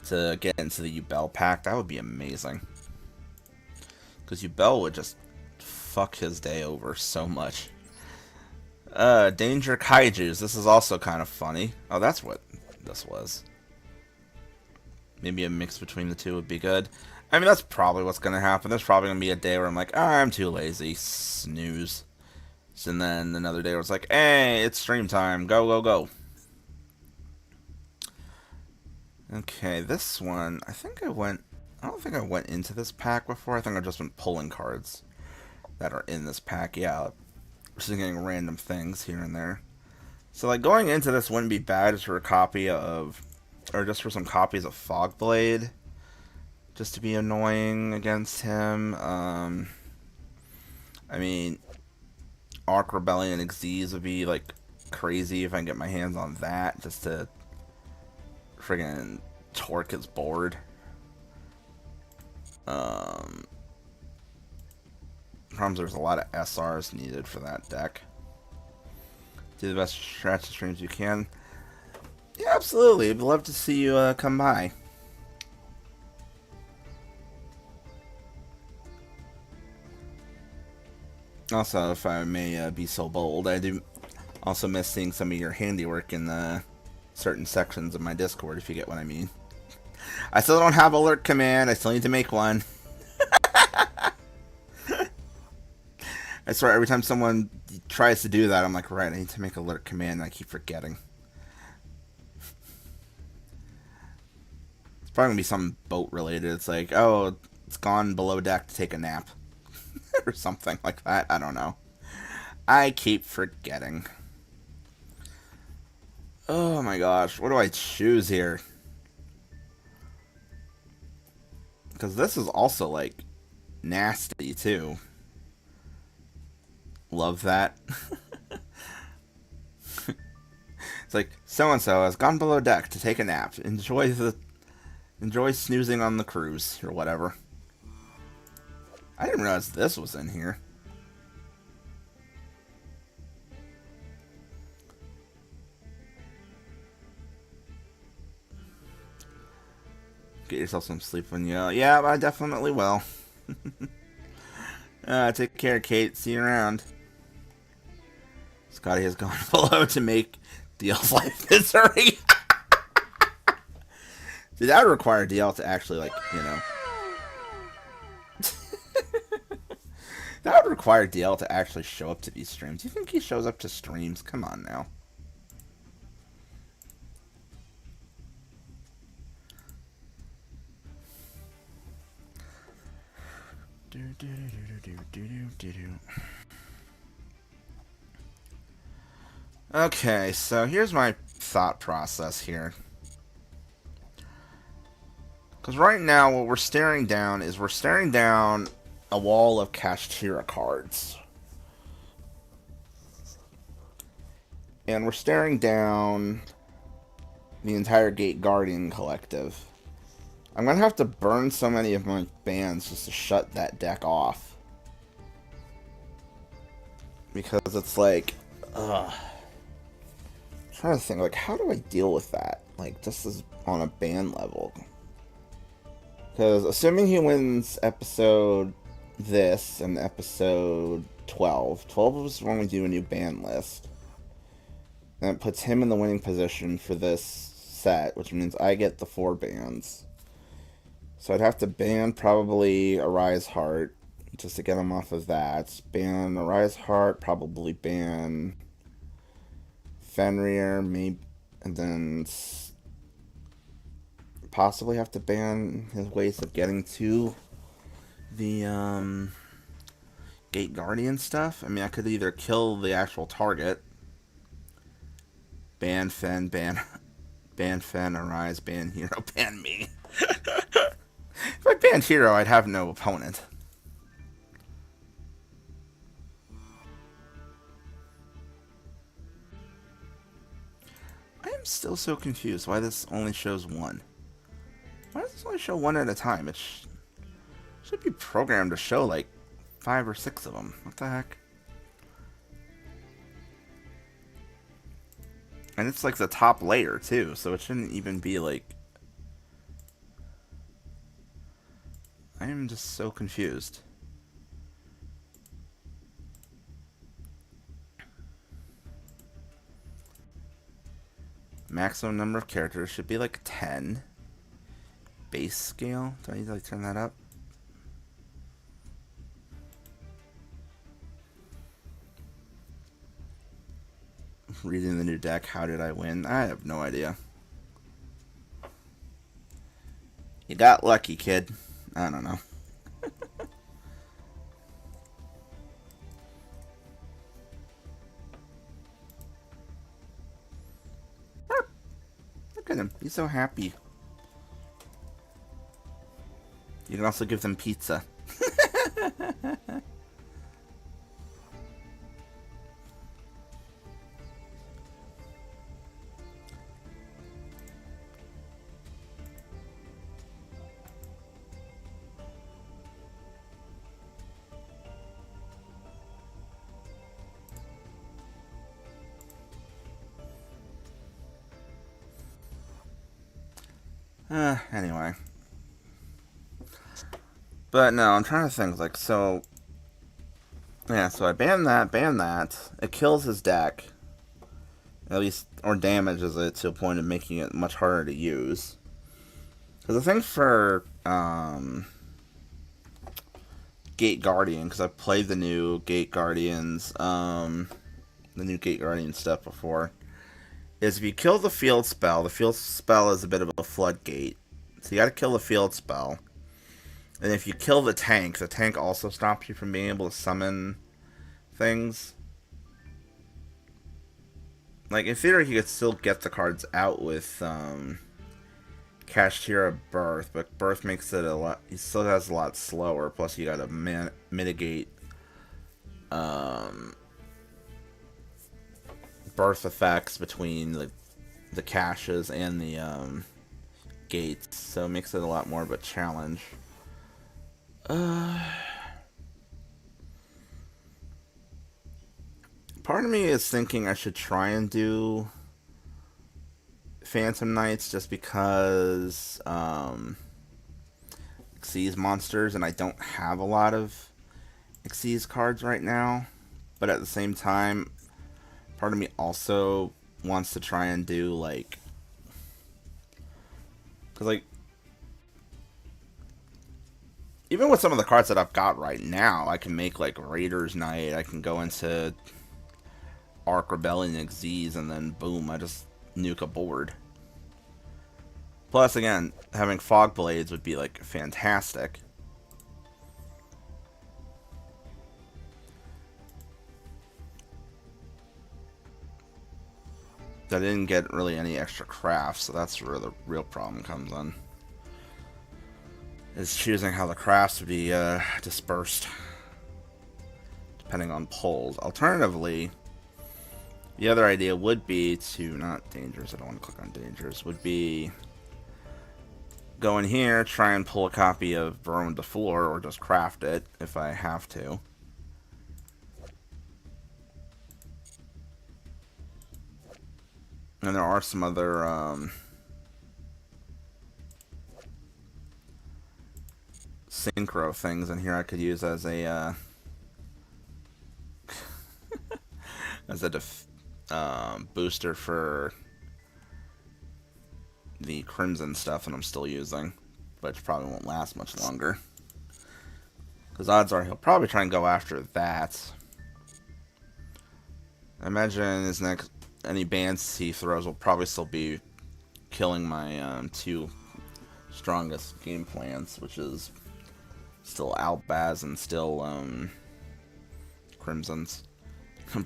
to get into the Yubel pack, that would be amazing. Because Yubel would just fuck his day over so much. Danger Kaijus. This is also kind of funny. Oh, that's what this was. Maybe a mix between the two would be good. I mean, that's probably what's going to happen. There's probably going to be a day where I'm like, oh, I'm too lazy. Snooze. And then another day where it's like, hey, it's stream time. Go, go, go. Okay, this one, I don't think I went into this pack before. I think I've just been pulling cards that are in this pack. Yeah, just getting random things here and there. So, like, going into this wouldn't be bad just for a copy of, or just for some copies of Fogblade, just to be annoying against him. I mean, Arc Rebellion Xyz would be, like, crazy if I can get my hands on that, just to friggin' torque his board. Problems, there's a lot of SRs needed for that deck. Do the best stretch streams you can. Yeah, absolutely. I'd love to see you come by. Also, if I may be so bold, I do also miss seeing some of your handiwork in certain sections of my Discord, if you get what I mean. I still don't have alert command. I still need to make one. I swear, every time someone tries to do that, I'm like, right, I need to make alert command, and I keep forgetting. It's probably gonna be something boat related. It's like, oh, it's gone below deck to take a nap. Or something like that. I don't know. I keep forgetting. Oh my gosh, what do I choose here? Because this is also, like, nasty, too. Love that. It's like, so-and-so has gone below deck to take a nap. Enjoy snoozing on the cruise, or whatever. I didn't realize this was in here. Get yourself some sleep when you... Yeah, I definitely will. Take care, Kate. See you around. Scotty has gone below to make DL's life misery. See, that would require DL to actually, like, you know... That would require DL to actually show up to these streams. Do you think he shows up to streams? Come on now. Okay, so here's my thought process here. Because right now, what we're staring down is we're staring down a wall of Kashtira cards. And we're staring down the entire Gate Guardian collective. I'm going to have to burn so many of my bans just to shut that deck off. Because it's like, ugh. I'm trying to think, like, how do I deal with that? Like, just as on a ban level. Because assuming he wins episode this and episode 12. 12 is when we do a new ban list. And it puts him in the winning position for this set, which means I get the 4 bans. So I'd have to ban probably Arise Heart just to get him off of that. Ban Arise Heart, probably ban Fenrir, maybe, and then possibly have to ban his ways of getting to the Gate Guardian stuff. I mean, I could either kill the actual target, ban Fen, ban Fen, Arise, ban Hero, ban me. If I banned Hero, I'd have no opponent. I am still so confused why this only shows 1. Why does this only show 1 at a time? It should be programmed to show like 5 or 6 of them. What the heck? And it's like the top layer too, so it shouldn't even be like... I am just so confused. Maximum number of characters should be like 10. Base scale? Do I need to like turn that up? Reading the new deck, how did I win? I have no idea. You got lucky, kid. I don't know. Look at him. He's so happy. You can also give them pizza. Anyway. But no, I'm trying to think, like, so... Yeah, so I ban that. It kills his deck. At least, or damages it to a point of making it much harder to use. Because the thing for, Gate Guardian, because I've played the new Gate Guardians, stuff before, is if you kill the field spell is a bit of a floodgate. So you gotta kill the field spell. And if you kill the tank also stops you from being able to summon things. Like, in theory, you could still get the cards out with, Kashtira Birth, but Birth makes it a lot, he still has a lot slower, plus you gotta mitigate, Birth effects between the caches and the, gates, so it makes it a lot more of a challenge. Part of me is thinking I should try and do Phantom Knights just because Xyz monsters, and I don't have a lot of Xyz cards right now. But at the same time, part of me also wants to try and do, like, because, like, even with some of the cards that I've got right now, I can make, like, Raiders Knight, I can go into Arc Rebellion Xyz, and then boom, I just nuke a board. Plus, again, having Fog Blades would be, like, fantastic. I didn't get really any extra crafts, so that's where the real problem comes in. Is choosing how the crafts would be dispersed, depending on pulls. Alternatively, the other idea would be to, not dangers, I don't want to click on dangers, would be go in here, try and pull a copy of Burrow the Floor, or just craft it if I have to. And there are some other synchro things in here I could use as a as a booster for the Crimson stuff that I'm still using, but probably won't last much longer. Because odds are he'll probably try and go after that. I imagine his next any bands he throws will probably still be killing my two strongest game plans, which is still Albaz and still Crimsons.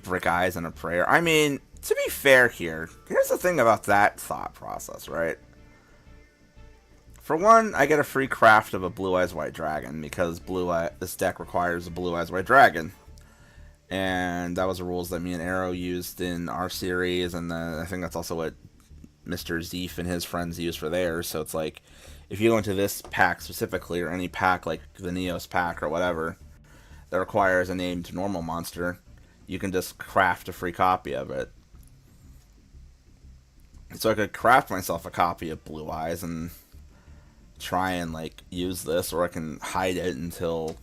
Brick Eyes and a Prayer. I mean, to be fair here, here's the thing about that thought process, right? For one, I get a free craft of a Blue Eyes White Dragon because this deck requires a Blue Eyes White Dragon. And that was the rules that me and Arrow used in our series, and I think that's also what Mr. Zeef and his friends used for theirs. So it's like, if you go into this pack specifically, or any pack like the Neos pack or whatever, that requires a named normal monster, you can just craft a free copy of it. So I could craft myself a copy of Blue Eyes and try and, like, use this, or I can hide it until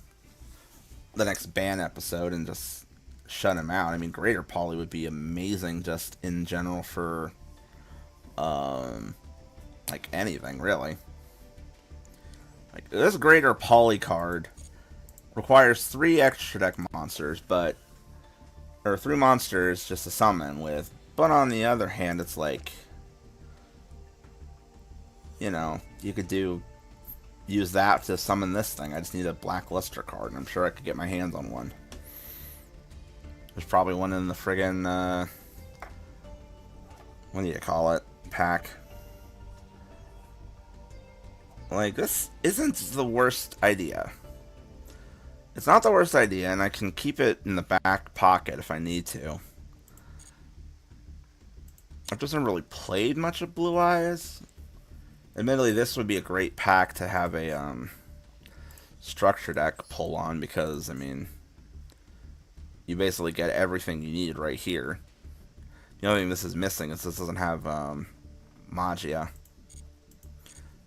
the next ban episode and just shut him out. I mean, Greater Poly would be amazing just in general for, like, anything, really. Like, this Greater Poly card requires 3 extra deck monsters, or 3 monsters just to summon with, but on the other hand, it's like, you know, you could use that to summon this thing. I just need a Black Luster card, and I'm sure I could get my hands on one. There's probably one in the friggin', what do you call it, pack. Like, this isn't the worst idea. It's not the worst idea, and I can keep it in the back pocket if I need to. I've just never really played much of Blue Eyes. Admittedly, this would be a great pack to have a structure deck pull on, because, I mean, you basically get everything you need right here. The only thing this is missing is this doesn't have Magia,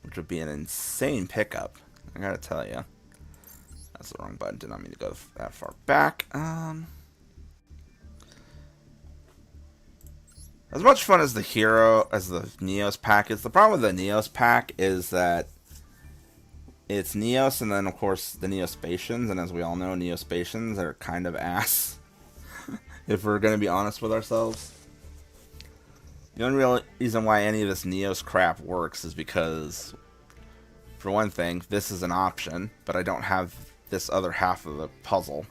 which would be an insane pickup, I gotta tell you. That's the wrong button, did not mean to go that far back. As much fun as the Neos pack is, the problem with the Neos pack is that It's Neos, and then of course the Neospatians, and as we all know, Neospatians are kind of ass. If we're gonna be honest with ourselves, the only real reason why any of this Neos crap works is because, for one thing, this is an option, but I don't have this other half of the puzzle.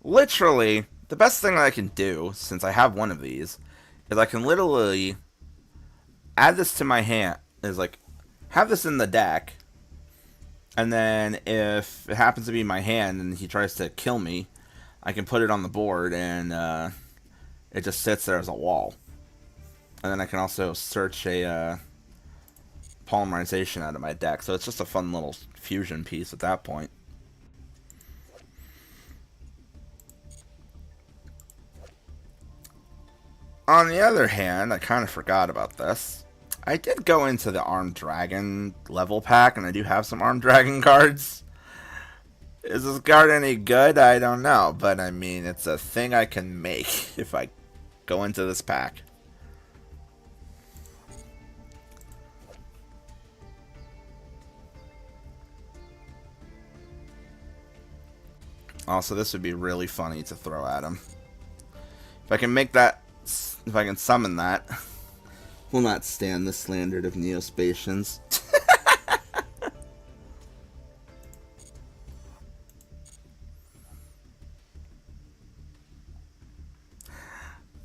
Literally, the best thing that I can do, since I have one of these, is I can literally add this to my hand, is like, have this in the deck, and then if it happens to be my hand and he tries to kill me, I can put it on the board and it just sits there as a wall. And then I can also search a polymerization out of my deck, so it's just a fun little fusion piece at that point. On the other hand, I kind of forgot about this. I did go into the Armed Dragon level pack, and I do have some Armed Dragon cards. Is this card any good? I don't know, but I mean, it's a thing I can make if I go into this pack. Also, this would be really funny to throw at him. If I can make that, if I can summon that, will not stand the slander of Neospatians.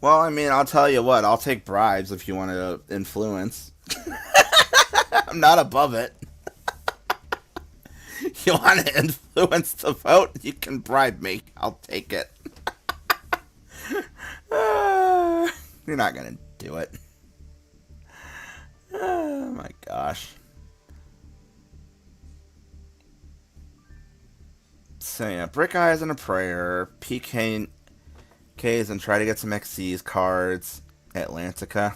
Well, I mean, I'll tell you what, I'll take bribes if you want to influence. I'm not above it. You want to influence the vote? You can bribe me. I'll take it. You're not going to do it. Oh my gosh. So yeah, Brick Eyes and a Prayer, PKs and try to get some XCs cards, Atlantica.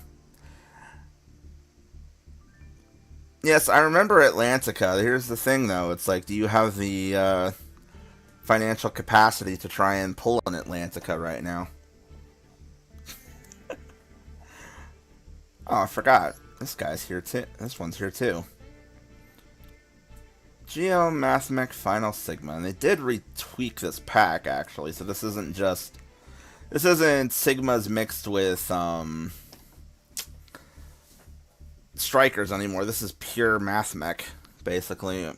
Yes, I remember Atlantica. Here's the thing though, it's like, do you have the financial capacity to try and pull an Atlantica right now? Oh, I forgot. This guy's here too. This one's here too. Geomathemic Final Sigma. And they did retweak this pack, actually. So this isn't just... This isn't Sigmas mixed with Strikers anymore. This is pure Mathmech, basically.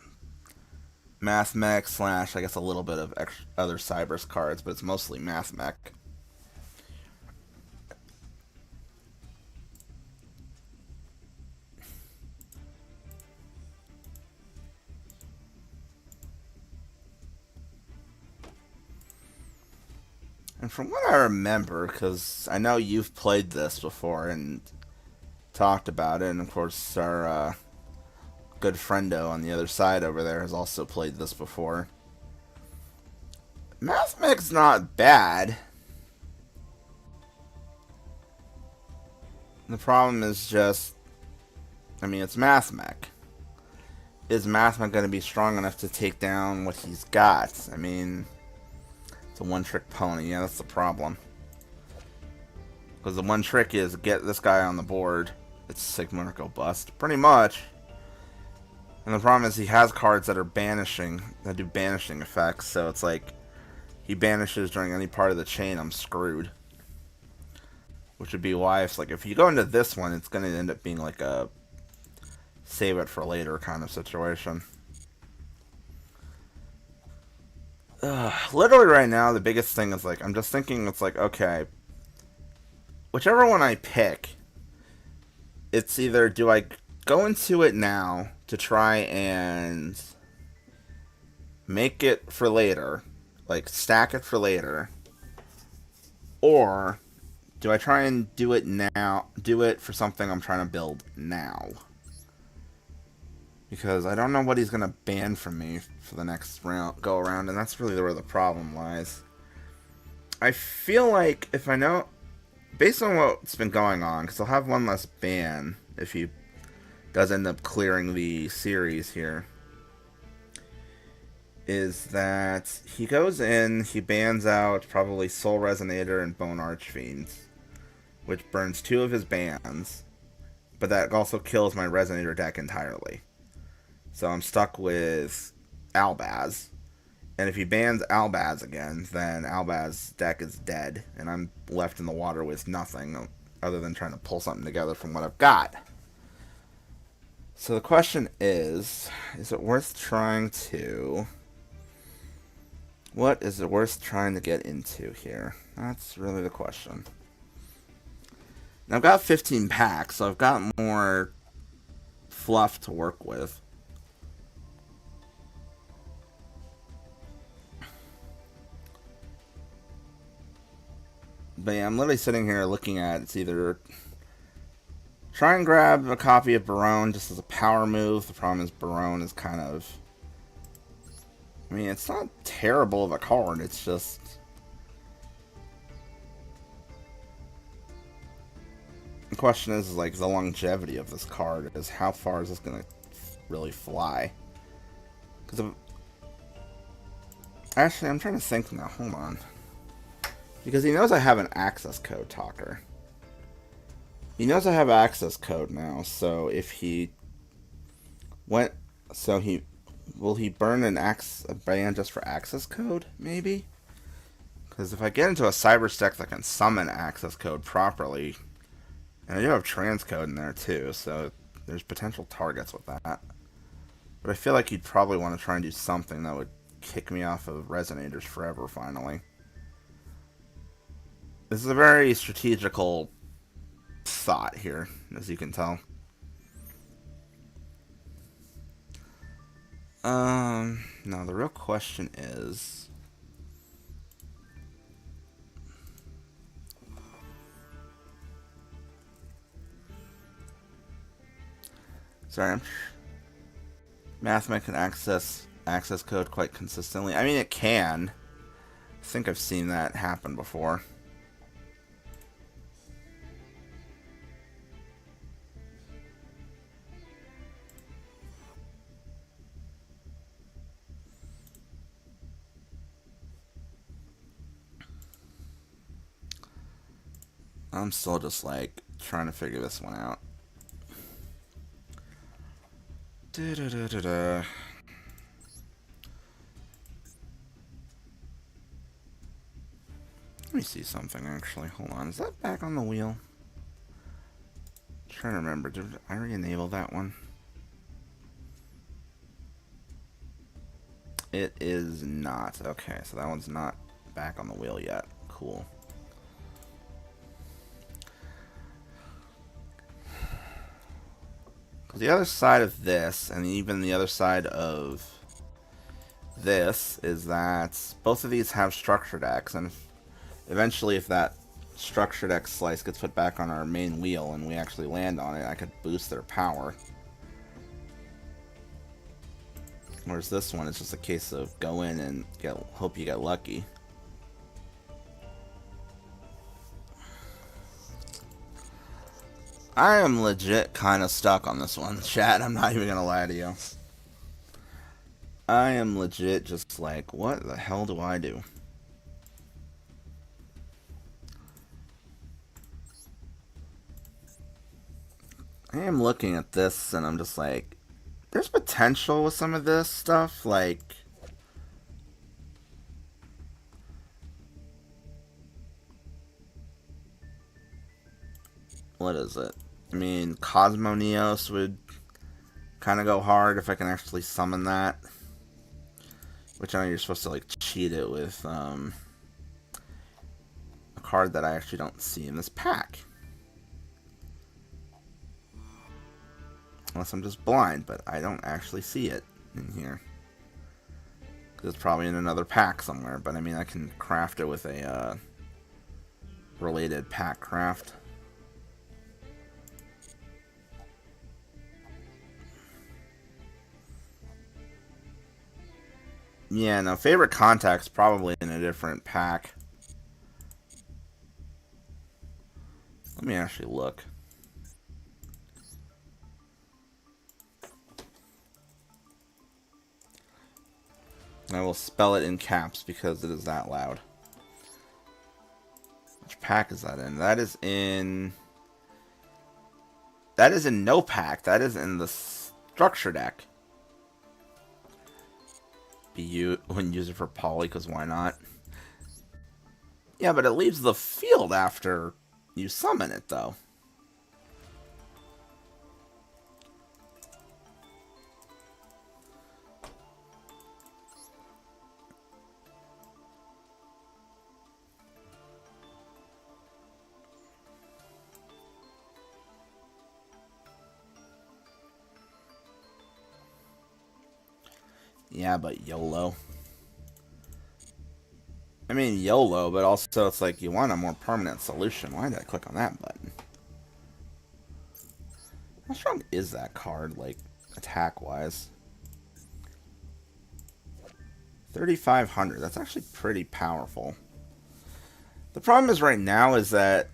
Mathmech slash, I guess, a little bit of other Cybers cards, but it's mostly Mathmech. And from what I remember, because I know you've played this before and talked about it, and of course our good friendo on the other side over there has also played this before. Mathmech's not bad. The problem is just, I mean, it's Mathmech. Is Mathmech going to be strong enough to take down what he's got? I mean... It's a one-trick pony. Yeah, that's the problem. Because the one trick is get this guy on the board. It's Sigma or go bust. Pretty much. And the problem is he has cards that are banishing, that do banishing effects. So it's like, he banishes during any part of the chain, I'm screwed. Which would be why it's like, if you go into this one, it's going to end up being like a save it for later kind of situation. Literally right now, the biggest thing is like, I'm just thinking, it's like, okay, whichever one I pick, it's either, do I go into it now to try and make it for later, like stack it for later, or do I try and do it now, do it for something I'm trying to build now? Because I don't know what he's going to ban from me for the next round, go around, and that's really where the problem lies. I feel like if I know, based on what's been going on, because I'll have one less ban if he does end up clearing the series here, is that he goes in, he bans out probably Soul Resonator and Bone Archfiends. which burns 2 of his bans, but that also kills my Resonator deck entirely. So I'm stuck with Albaz. And if he bans Albaz again, then Albaz's deck is dead, and I'm left in the water with nothing other than trying to pull something together from what I've got. So the question is it worth trying to... What is it worth trying to get into here? That's really the question. Now I've got 15 packs, so I've got more fluff to work with. But yeah, I'm literally sitting here looking at it's either try and grab a copy of Barone just as a power move. The problem is Barone is kind of... I mean, it's not terrible of a card. It's just... The question is like, the longevity of this card is how far is this going to really fly? Because actually, I'm trying to think now. Hold on. Because he knows I have an access code talker. He knows I have access code now, so if he went... So he... Will he burn a ban just for access code, maybe? Because if I get into a cyber deck that can summon access code properly... And I do have transcode in there too, so there's potential targets with that. But I feel like he'd probably want to try and do something that would kick me off of Resonators forever, finally. This is a very strategical thought here, as you can tell. Now the real question is... Sorry, Mathema can access code quite consistently. I mean, it can. I think I've seen that happen before. I'm still just like trying to figure this one out. Let me see something actually. Hold on. Is that back on the wheel? I'm trying to remember. Did I re-enable that one? It is not. Okay, so that one's not back on the wheel yet. Cool. The other side of this, and even the other side of this, is that both of these have structure decks, and eventually if that structure deck slice gets put back on our main wheel and we actually land on it, I could boost their power. Whereas this one, it's just a case of go in and hope you get lucky. I am legit kind of stuck on this one, chat. I'm not even gonna lie to you. I am legit just like, what the hell do I do? I am looking at this and I'm just like, there's potential with some of this stuff, like... What is it? I mean, Cosmo Neos would kind of go hard if I can actually summon that. Which I know you're supposed to like cheat it with a card that I actually don't see in this pack. Unless I'm just blind, but I don't actually see it in here. Because it's probably in another pack somewhere, but I mean I can craft it with a related pack craft. Yeah, no, favorite contact's probably in a different pack. Let me actually look. I will spell it in caps because it is that loud. Which pack is that in? That is in... That is in no pack. That is in the structure deck. Wouldn't use it for poly, because why not? Yeah, but it leaves the field after you summon it, though. Yeah, but YOLO. I mean, YOLO, but also it's like you want a more permanent solution. Why did I click on that button? How strong is that card, like, attack-wise? 3,500. That's actually pretty powerful. The problem is right now is that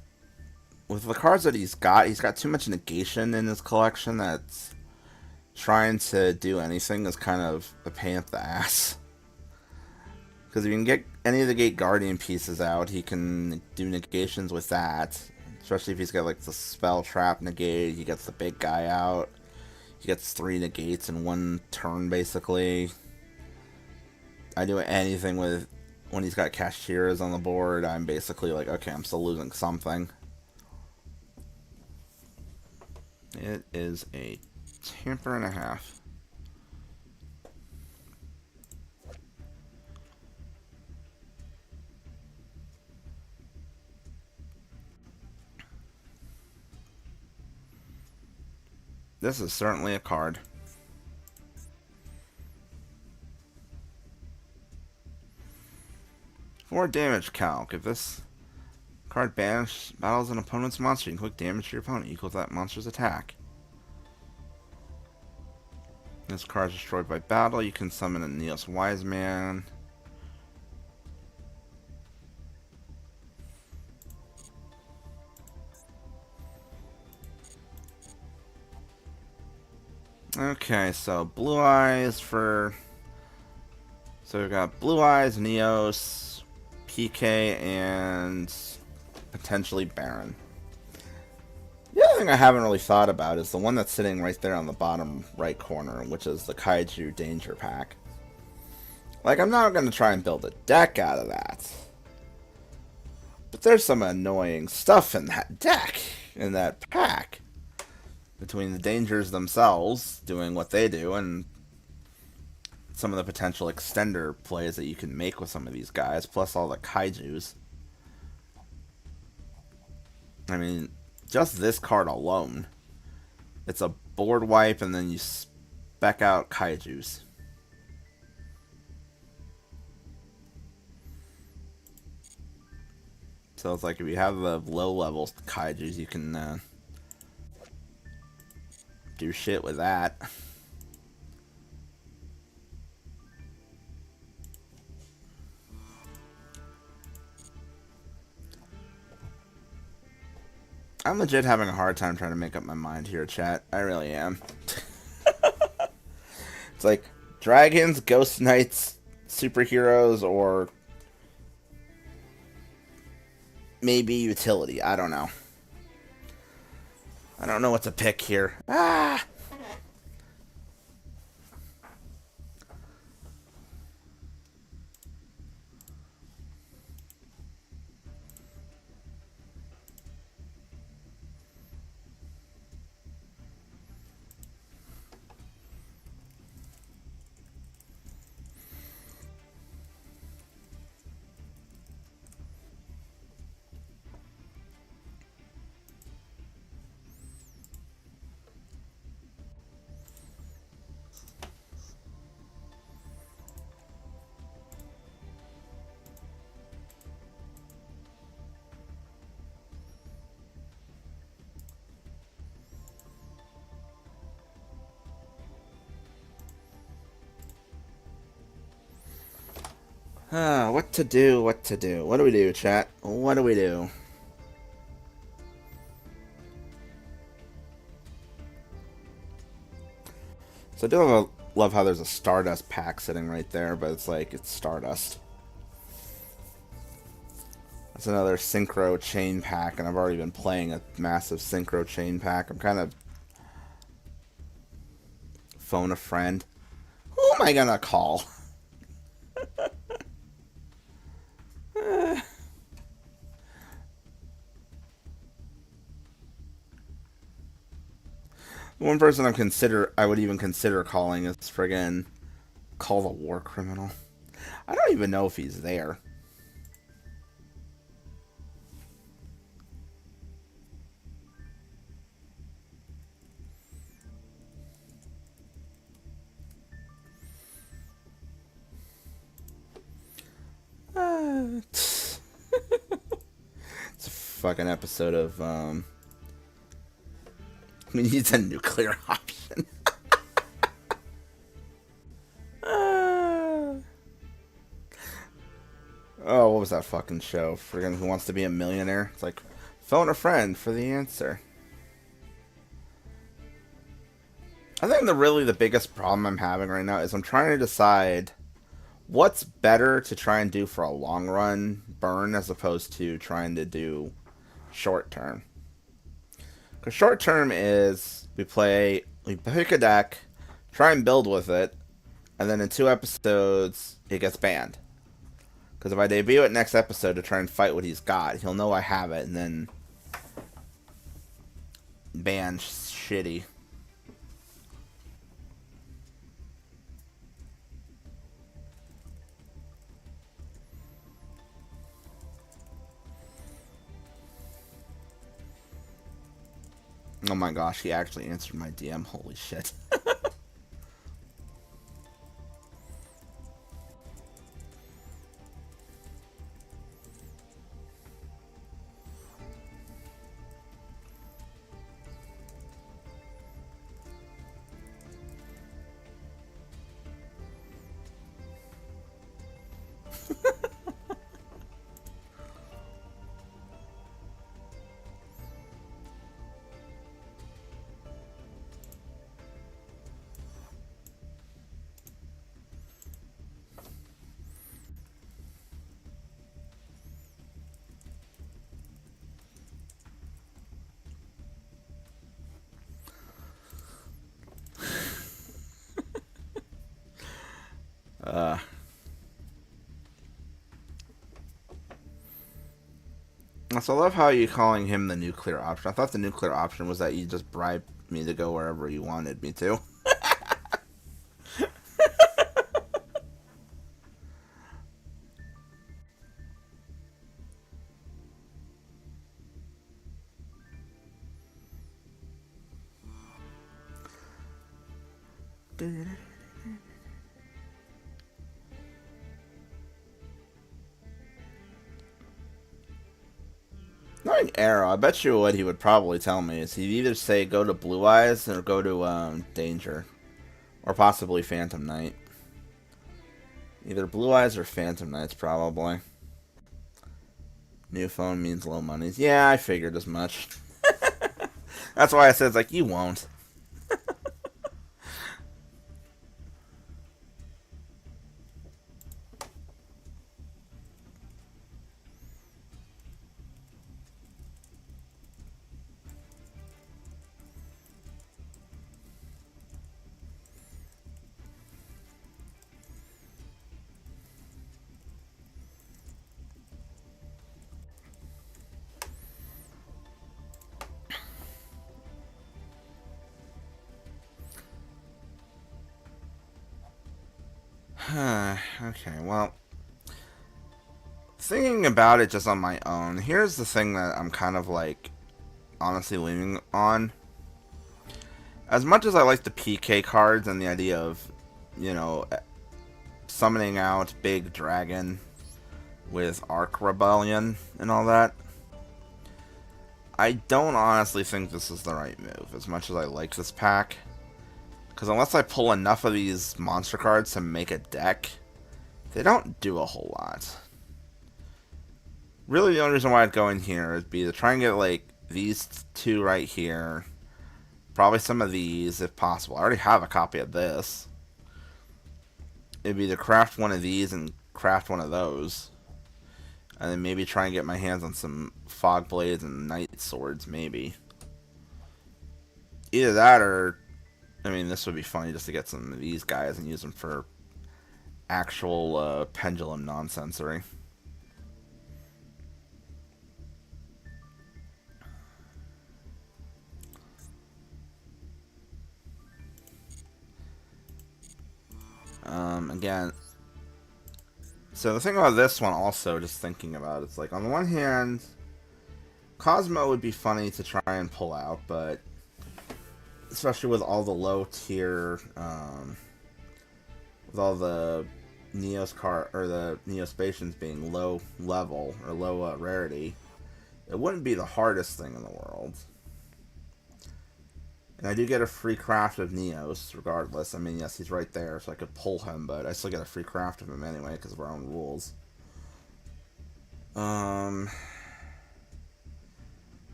with the cards that he's got too much negation in his collection that's trying to do anything is kind of a pain up the ass. Because if you can get any of the Gate Guardian pieces out, he can do negations with that. Especially if he's got like the spell trap negate, he gets the big guy out. He gets 3 negates in 1 turn basically. I do anything with when he's got cashiers on the board, I'm basically like, okay, I'm still losing something. It is a tamper and a half. This is certainly a card. For damage calc, if this card battles an opponent's monster, you can click damage to your opponent equal to that monster's attack. This card is destroyed by battle. You can summon a Neos Wise Man. Okay, so Blue Eyes for... So we've got Blue Eyes, Neos, PK, and potentially Baron. The other thing I haven't really thought about is the one that's sitting right there on the bottom right corner, which is the Kaiju Danger Pack. Like, I'm not going to try and build a deck out of that. But there's some annoying stuff in that deck, in that pack. Between the dangers themselves, doing what they do, and some of the potential extender plays that you can make with some of these guys, plus all the Kaijus. I mean, just this card alone, it's a board wipe, and then you spec out Kaijus. So it's like if you have the low-level Kaijus, you can do shit with that. I'm legit having a hard time trying to make up my mind here, chat. I really am. It's like dragons, ghost knights, superheroes, or maybe utility. I don't know. I don't know what to pick here. Ah! What to do, what to do. What do we do, chat? What do we do? So I do love how there's a Stardust pack sitting right there, but it's like, it's Stardust. It's another synchro chain pack, and I've already been playing a massive synchro chain pack. I'm kind of phone a friend. Who am I gonna call? The one person I would even consider calling is friggin' Call the War Criminal. I don't even know if he's there. It's a fucking episode of we need a nuclear option. Oh, what was that fucking show? Friggin' Who Wants to Be a Millionaire? It's like, phone a friend for the answer. I think the biggest problem I'm having right now is I'm trying to decide what's better to try and do for a long run burn as opposed to trying to do short term. Because short term is we pick a deck, try and build with it, and then in 2 episodes it gets banned. Because if I debut it next episode to try and fight what he's got, he'll know I have it and then ban shitty. Oh my gosh, he actually answered my DM. Holy shit. So I love how you calling him the nuclear option. I thought the nuclear option was that you just bribe me to go wherever you wanted me to. Knowing Arrow, I bet you what he would probably tell me is he'd either say go to Blue Eyes or go to Danger. Or possibly Phantom Knight. Either Blue Eyes or Phantom Knights, probably. New phone means low monies. Yeah, I figured as much. That's why I said, it's like, you won't. Okay, well, thinking about it just on my own, here's the thing that I'm kind of like honestly leaning on. As much as I like the PK cards and the idea of, you know, summoning out Big Dragon with Arc Rebellion and all that, I don't honestly think this is the right move, as much as I like this pack. Because unless I pull enough of these monster cards to make a deck, they don't do a whole lot. Really, the only reason why I'd go in here would be to try and get, like, these two right here. Probably some of these, if possible. I already have a copy of this. It'd be to craft one of these and craft one of those. And then maybe try and get my hands on some fog blades and night swords, maybe. Either that or, I mean, this would be funny just to get some of these guys and use them for actual pendulum nonsensory. Again, so the thing about this one also, just thinking about it, it's like, on the one hand, Cosmo would be funny to try and pull out, but especially with all the low tier, with all the the Neospatians being low level or low rarity, it wouldn't be the hardest thing in the world. And I do get a free craft of Neos, regardless. I mean, yes, he's right there, so I could pull him, but I still get a free craft of him anyway, because of our own rules. But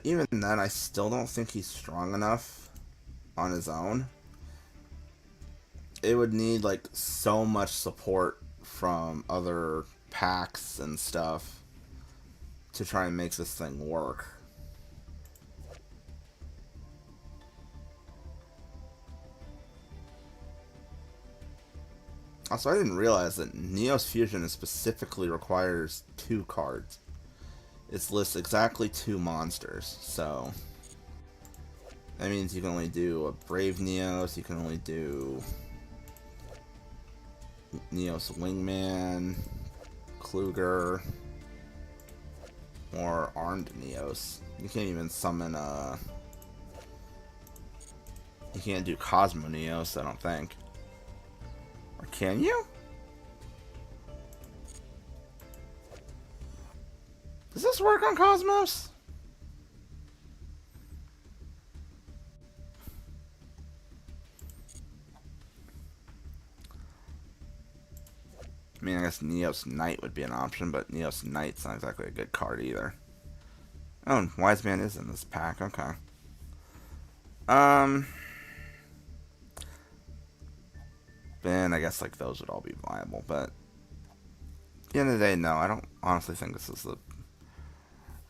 even then, I still don't think he's strong enough on his own. It would need, like, so much support from other packs and stuff to try and make this thing work. Also, I didn't realize that Neos Fusion specifically requires 2 cards. It lists exactly 2 monsters, so that means you can only do a Brave Neos, you can only do Neos Wingman, Kluger, or Armed Neos. You can't even summon you can't do Cosmo Neos, I don't think. Or can you? Does this work on Cosmos? I mean, I guess Neos Knight would be an option, but Neos Knight's not exactly a good card either. Oh, and Wise Man is in this pack, okay. Then I guess like those would all be viable, but at the end of the day, no, I don't honestly think this is the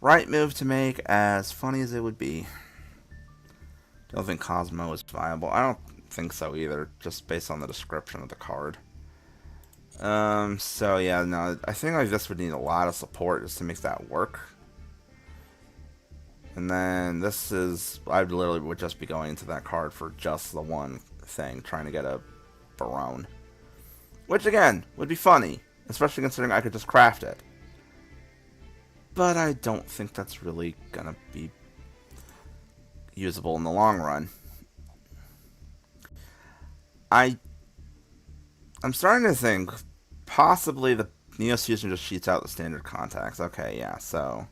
right move to make, as funny as it would be. Don't think Cosmo is viable. I don't think so either, just based on the description of the card. So yeah, no, I think like this would need a lot of support just to make that work. And then this is, I literally would just be going into that card for just the one thing, trying to get a Barone. Which again, would be funny, especially considering I could just craft it. But I don't think that's really gonna be usable in the long run. I'm starting to think possibly the Neos Fusion just cheats out the standard contacts. Okay, yeah, so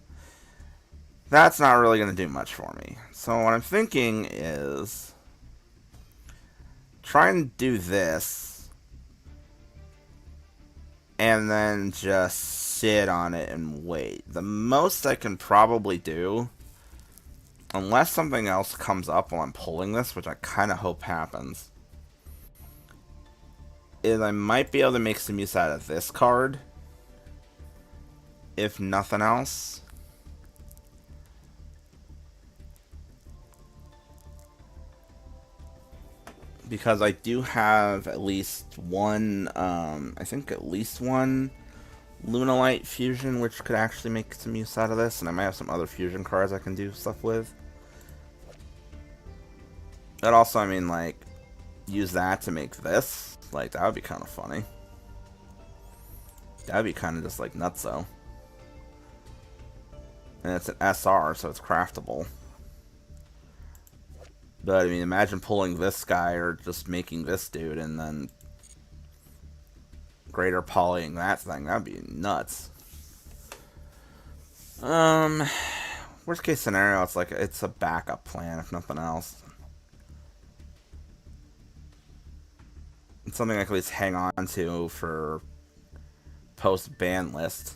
that's not really going to do much for me. So what I'm thinking is try and do this and then just sit on it and wait. The most I can probably do, unless something else comes up while I'm pulling this, which I kind of hope happens, is I might be able to make some use out of this card, if nothing else. Because I do have at least one, I think at least one Lunalite fusion, which could actually make some use out of this, and I might have some other fusion cards I can do stuff with. But also, I mean, like, use that to make this. Like, that would be kind of funny. That would be kind of just, like, nutso. And it's an SR, so it's craftable. But, I mean, imagine pulling this guy or just making this dude and then greater polying that thing. That would be nuts. Worst case scenario, it's like, it's a backup plan, if nothing else. It's something I can at least hang on to for post-ban list.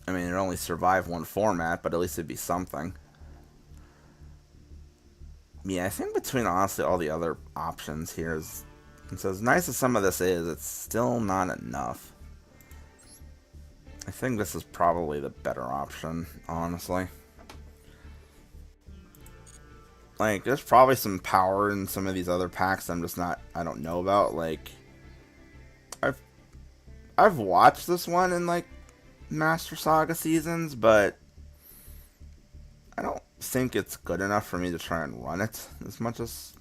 I mean, it only survived one format, but at least it'd be something. Yeah, I think between honestly all the other options here is, and so as nice as some of this is, it's still not enough. I think this is probably the better option, honestly. Like, there's probably some power in some of these other packs I don't know about. Like, I've I've watched this one in like Master Saga seasons, but I don't think it's good enough for me to try and run it as much as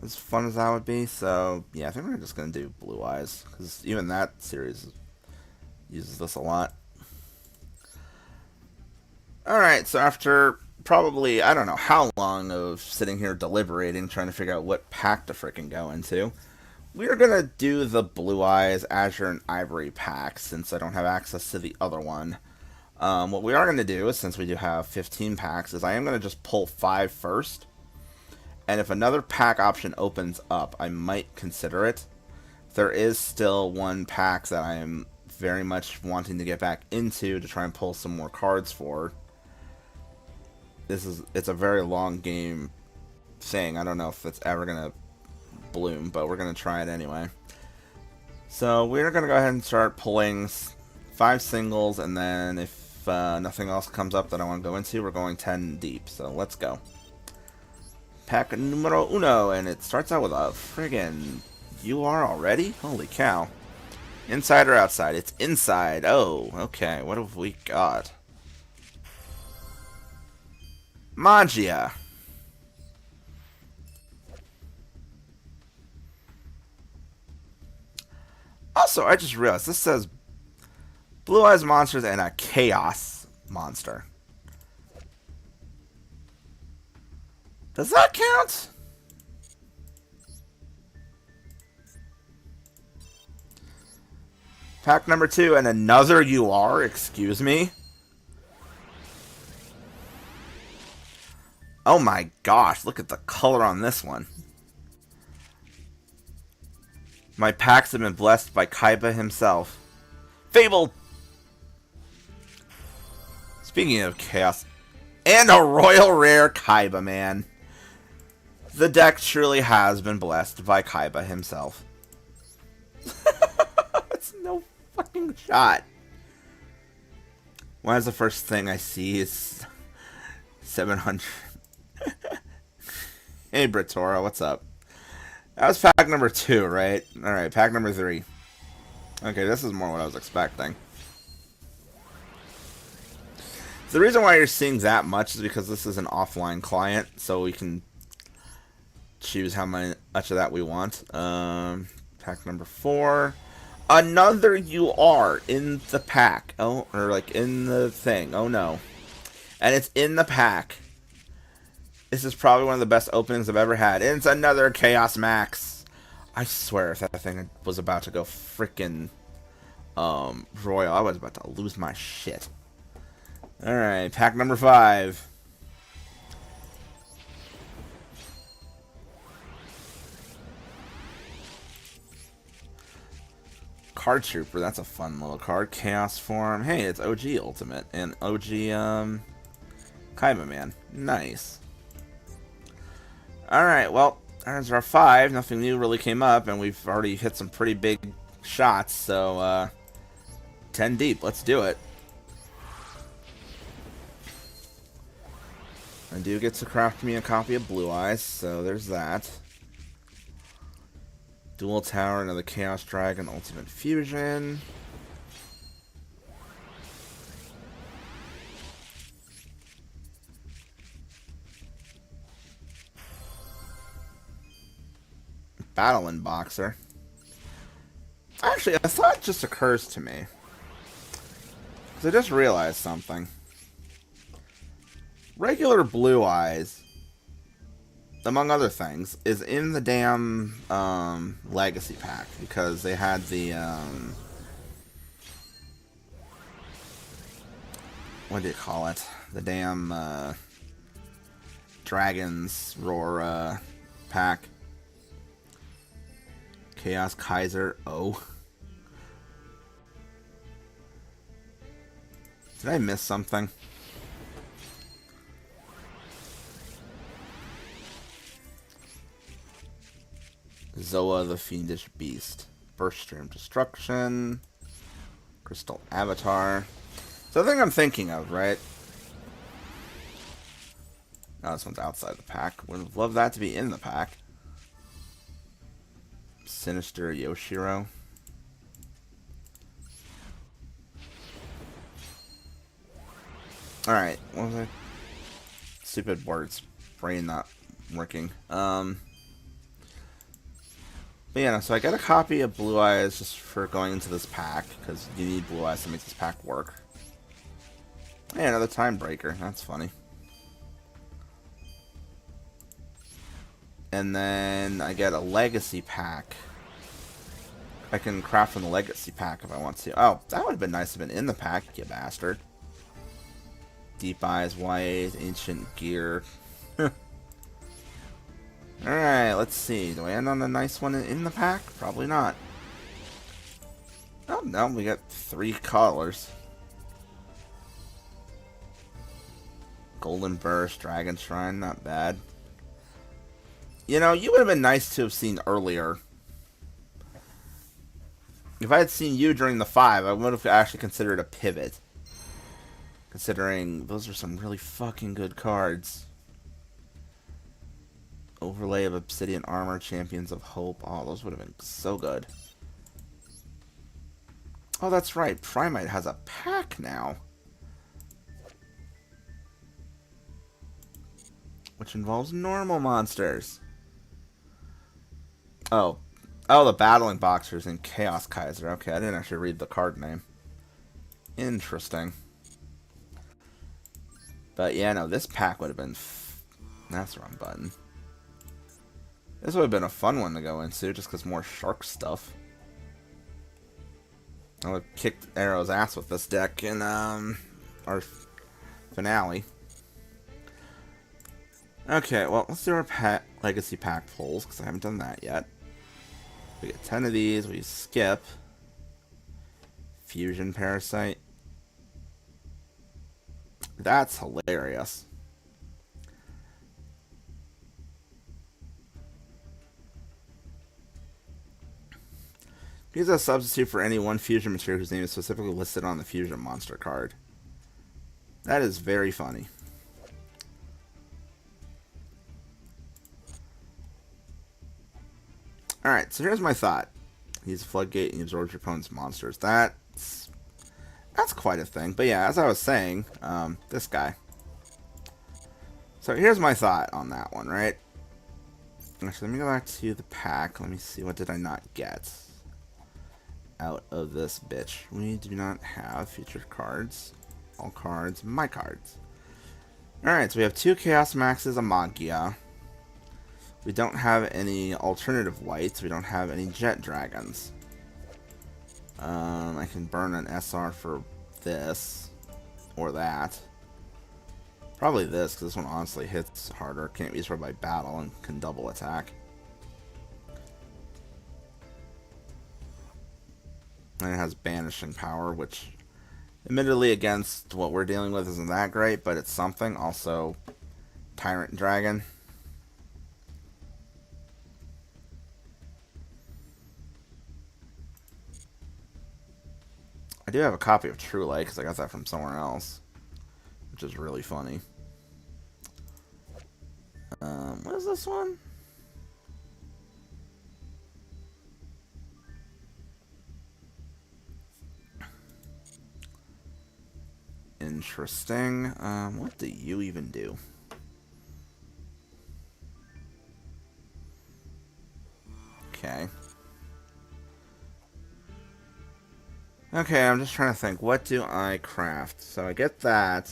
fun as that would be. So yeah, I think we're just gonna do Blue Eyes because even that series uses this a lot. All right, so after probably I don't know how long of sitting here deliberating, trying to figure out what pack to freaking go into, we're gonna do the Blue Eyes, Azure, and Ivory pack since I don't have access to the other one. What we are gonna do is, since we do have 15 packs, is I am gonna just pull 5 first, and if another pack option opens up, I might consider it. There is still one pack that I am very much wanting to get back into to try and pull some more cards for. It's a very long game thing. I don't know if it's ever gonna bloom, but we're gonna try it anyway. So we're gonna go ahead and start pulling 5 singles, and then if nothing else comes up that I want to go into, we're going 10 deep. So let's go. Pack numero uno, and it starts out with a friggin' UR already? Holy cow. Inside or outside? It's inside. Oh, okay. What have we got? Magia. Also, I just realized this says Blue Eyes monsters and a Chaos monster. Does that count? Pack number 2 and another UR? Excuse me? Oh my gosh, look at the color on this one. My packs have been blessed by Kaiba himself. Fable! Speaking of chaos, and a royal rare Kaiba, man. The deck truly has been blessed by Kaiba himself. It's no fucking shot. Why is the first thing I see is 700? Hey, Britora, what's up? That was pack number 2, right? Alright, pack number 3. Okay, this is more what I was expecting. The reason why you're seeing that much is because this is an offline client, so we can choose how much of that we want. Pack number 4. Another UR in the pack. Oh, or like in the thing. Oh no. And it's in the pack. This is probably one of the best openings I've ever had. And it's another Chaos Max. I swear if that thing was about to go freaking royal, I was about to lose my shit. Alright, pack number 5. Card Trooper, that's a fun little card. Chaos Form. Hey, it's OG Ultimate and OG Kaiba Man. Nice. Alright, well, there's our 5. Nothing new really came up, and we've already hit some pretty big shots, so 10 deep. Let's do it. I do get to craft me a copy of Blue Eyes, so there's that. Dual Tower, another Chaos Dragon, Ultimate Fusion. Battling Boxer. Actually, a thought just occurs to me. Because I just realized something. Regular Blue Eyes, among other things, is in the damn Legacy pack. Because they had the, what do you call it? The damn Dragon's Roar pack. Chaos Kaiser. Oh. Did I miss something? Zoa the Fiendish Beast. Burst Stream Destruction. Crystal Avatar. So the thing I'm thinking of, right? Oh, this one's outside the pack. Would love that to be in the pack. Sinister Yoshiro. Alright, what was I? Stupid words. Brain not working. But yeah, so I got a copy of Blue Eyes just for going into this pack, because you need Blue Eyes to make this pack work. Hey, another Time Breaker. That's funny. And then I get a Legacy pack. I can craft from the Legacy pack if I want to. Oh, that would have been nice to have been in the pack, you bastard. Deep Eyes White, Ancient Gear. Alright, let's see. Do I end on a nice one in the pack? Probably not. Oh, no, we got 3 colors. Golden Burst, Dragon Shrine, not bad. You know, you would have been nice to have seen earlier. If I had seen you during the 5, I would have actually considered a pivot. Considering those are some really fucking good cards. Overlay of Obsidian Armor, Champions of Hope. Oh, those would have been so good. Oh, that's right. Primite has a pack now. Which involves normal monsters. Oh. Oh, the Battling Boxers and Chaos Kaiser. Okay, I didn't actually read the card name. Interesting. But yeah, no, this pack would have been... That's the wrong button. This would have been a fun one to go into, just because more shark stuff. I would have kicked Arrow's ass with this deck in our finale. Okay, well, let's do our Legacy pack pulls, because I haven't done that yet. We get 10 of these, we skip. Fusion Parasite. That's hilarious. Use a substitute for any one fusion material whose name is specifically listed on the fusion monster card. That is very funny. Alright, so here's my thought. Use a floodgate and you absorb your opponent's monsters. That's quite a thing. But yeah, as I was saying, this guy. So here's my thought on that one, right? Actually, let me go back to the pack. Let me see, what did I not get out of this bitch? We do not have featured cards. All cards, my cards. Alright, so we have 2 Chaos Maxes, a Magia. We don't have any alternative whites. We don't have any Jet Dragons. I can burn an SR for this. Or that. Probably this, because this one honestly hits harder. Can't be destroyed by battle and can double attack. And it has banishing power, which admittedly against what we're dealing with isn't that great, but it's something. Also, Tyrant Dragon. I do have a copy of True Light because I got that from somewhere else, which is really funny. What is this one? Interesting. What do you even do? Okay. Okay, I'm just trying to think. What do I craft? So I get that.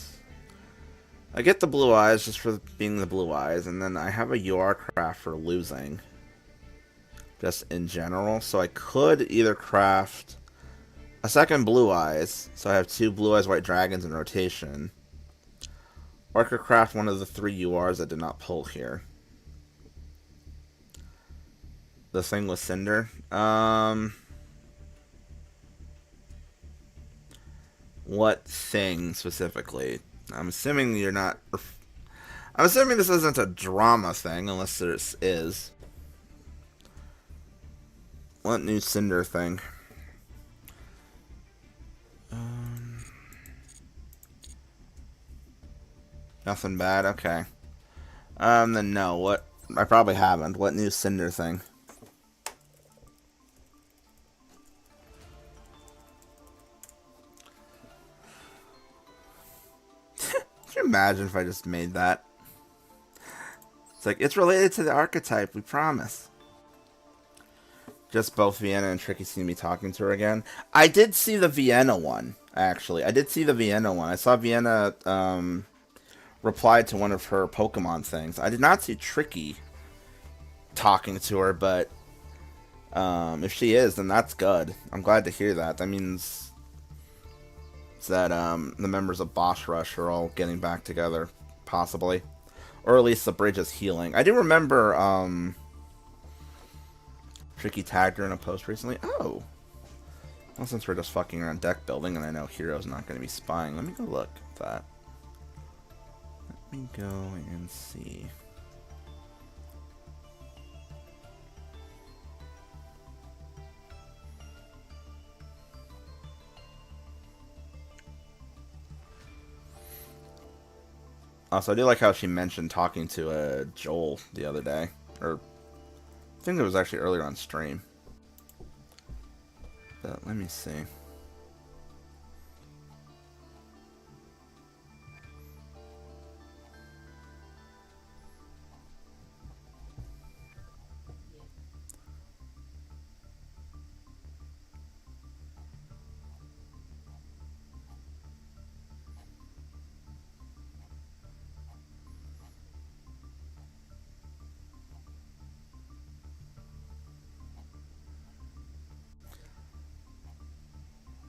I get the Blue Eyes just for being the Blue Eyes, and then I have a UR craft for losing. Just in general. So I could either craft a second Blue Eyes, so I have 2 Blue Eyes White Dragons in rotation. Or I could craft one of the 3 URs I did not pull here. The thing with Cinder. What thing specifically? I'm assuming you're not... I'm assuming this isn't a drama thing, unless there is. What new Cinder thing? Nothing bad? Okay. Then no. What? I probably haven't. What new Cinder thing? Can you imagine if I just made that? It's like, it's related to the archetype, we promise. Just both Vienna and Tricky seem to be talking to her again. I did see the Vienna one, actually. I did see the Vienna one. I saw Vienna replied to one of her Pokemon things. I did not see Tricky talking to her, but if she is, then that's good. I'm glad to hear that. That means that the members of Boss Rush are all getting back together, possibly. Or at least the bridge is healing. I do remember Tricky tagged her in a post recently. Oh. Well, since we're just fucking around deck building and I know Hero's not going to be spying, let me go look at that. Let me go and see. Also, I do like how she mentioned talking to Joel the other day. Or, I think it was actually earlier on stream. But, let me see.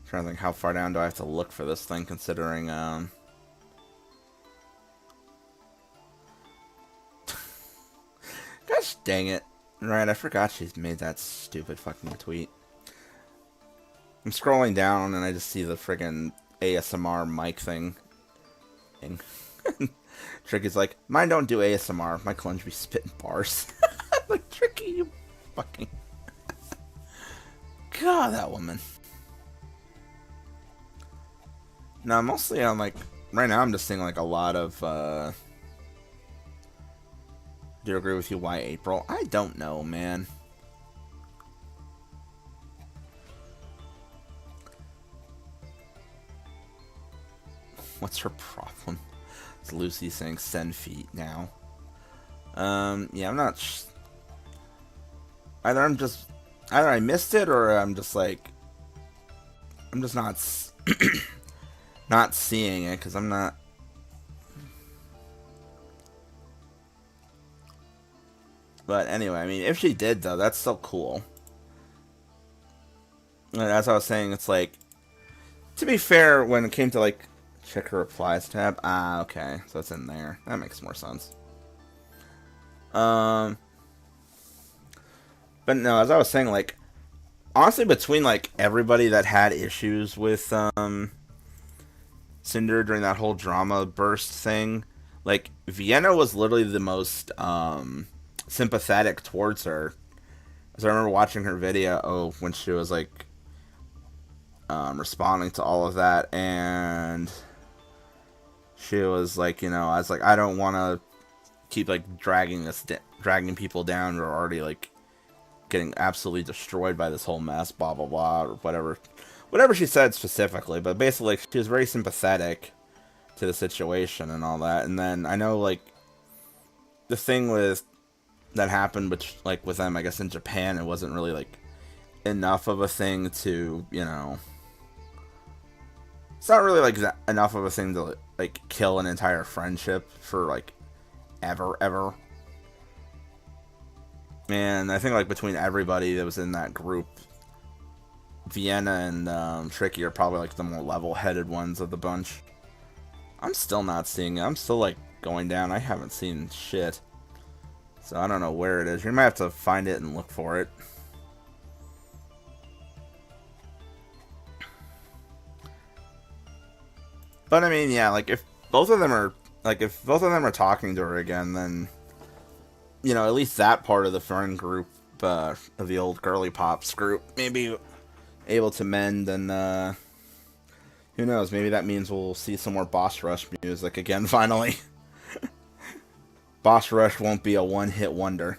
Trying to think how far down do I have to look for this thing, considering gosh dang it. Right, I forgot she's made that stupid fucking tweet. I'm scrolling down and I just see the friggin' ASMR mic thing. Tricky's like, mine don't do ASMR, my clone be spitting bars. Like, Tricky, you fucking God, that woman. No, mostly on like right now I'm just seeing like a lot of do you agree with you, why April? I don't know, man. What's her problem? It's Lucy saying send feet now. Yeah, I'm not either I missed it or I'm just like I'm just not not seeing it because I'm not. But anyway, I mean, if she did though, that's still cool. And as I was saying, it's like, to be fair, when it came to like check her replies tab, okay, so it's in there. That makes more sense. But no, as I was saying, like, honestly, between like everybody that had issues with Cinder during that whole drama burst thing, like Vienna was literally the most sympathetic towards her. So I remember watching her video when she was like responding to all of that, and she was like, you know, I was like, I don't want to keep like dragging people down. We're already like getting absolutely destroyed by this whole mess, blah blah blah, or whatever she said specifically. But basically, she was very sympathetic to the situation and all that. And then I know like the thing that happened with them, I guess in Japan, it wasn't really like enough of a thing to, you know, it's not really like enough of a thing to like kill an entire friendship for like ever. And I think like between everybody that was in that group, Vienna and Tricky are probably like the more level-headed ones of the bunch. I'm still not seeing it. I'm still like going down. I haven't seen shit. So I don't know where it is. You might have to find it and look for it. But I mean, yeah, like if both of them are talking to her again, then you know, at least that part of the friend group of the old Girly Pops group. Maybe able to mend, and who knows? Maybe that means we'll see some more Boss Rush music again. Finally, Boss Rush won't be a one-hit wonder.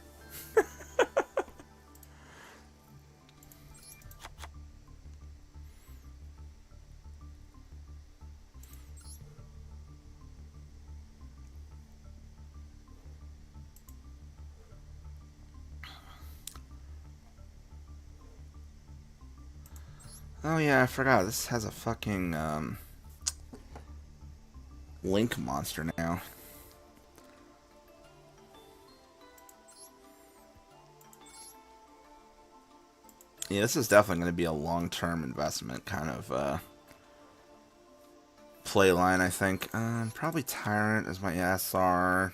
Oh yeah, I forgot. This has a fucking Link monster now. Yeah, this is definitely going to be a long-term investment kind of play line, I think. Probably Tyrant is my SR.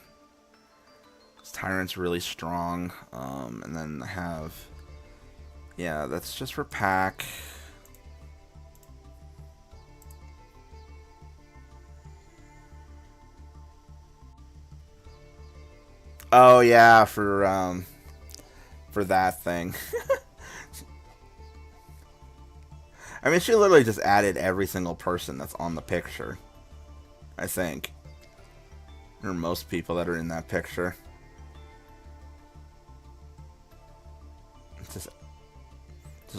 Tyrant's really strong. And then I have... Yeah, that's just for pack. Oh yeah, for that thing. I mean, she literally just added every single person that's on the picture. I think. Or most people that are in that picture. Just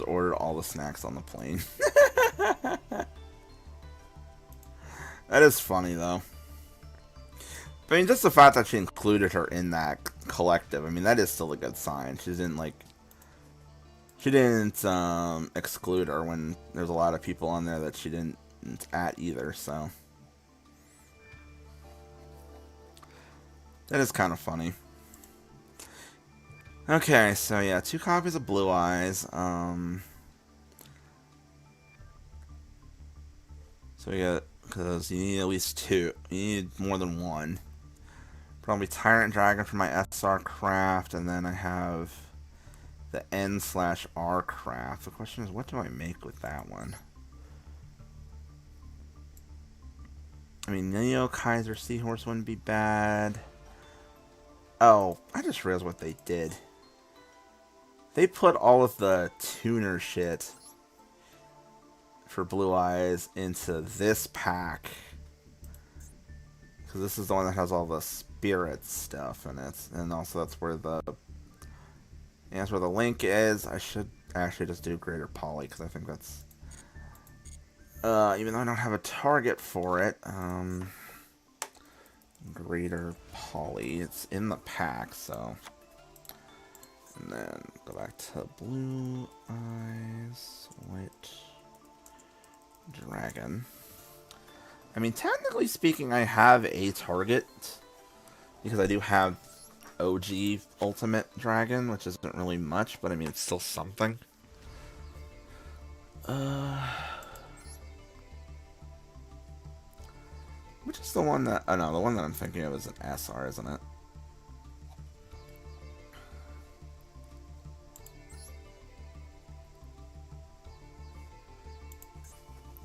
ordered all the snacks on the plane. That is funny, though. I mean, just the fact that she included her in that collective, I mean, that is still a good sign. She didn't, like... She didn't exclude her when there's a lot of people on there that she didn't at either, so... That is kind of funny. Okay, so yeah, 2 copies of Blue Eyes. So we got, because you need at least 2. You need more than 1. Probably Tyrant Dragon for my SR craft, and then I have the N/R craft. The question is, what do I make with that one? I mean, Neo Kaiser Seahorse wouldn't be bad. Oh, I just realized what they did. They put all of the tuner shit for Blue Eyes into this pack. Because this is the one that has all the spirit stuff in it. And also that's where the... Yeah, that's where the link is. I should actually just do Greater Poly, because I think that's... even though I don't have a target for it, Greater Poly. It's in the pack, so... And then go back to Blue Eyes, White Dragon. I mean, technically speaking, I have a target, because I do have OG Ultimate Dragon, which isn't really much, but I mean, it's still something. Which is the one that... Oh no, the one that I'm thinking of is an SR, isn't it?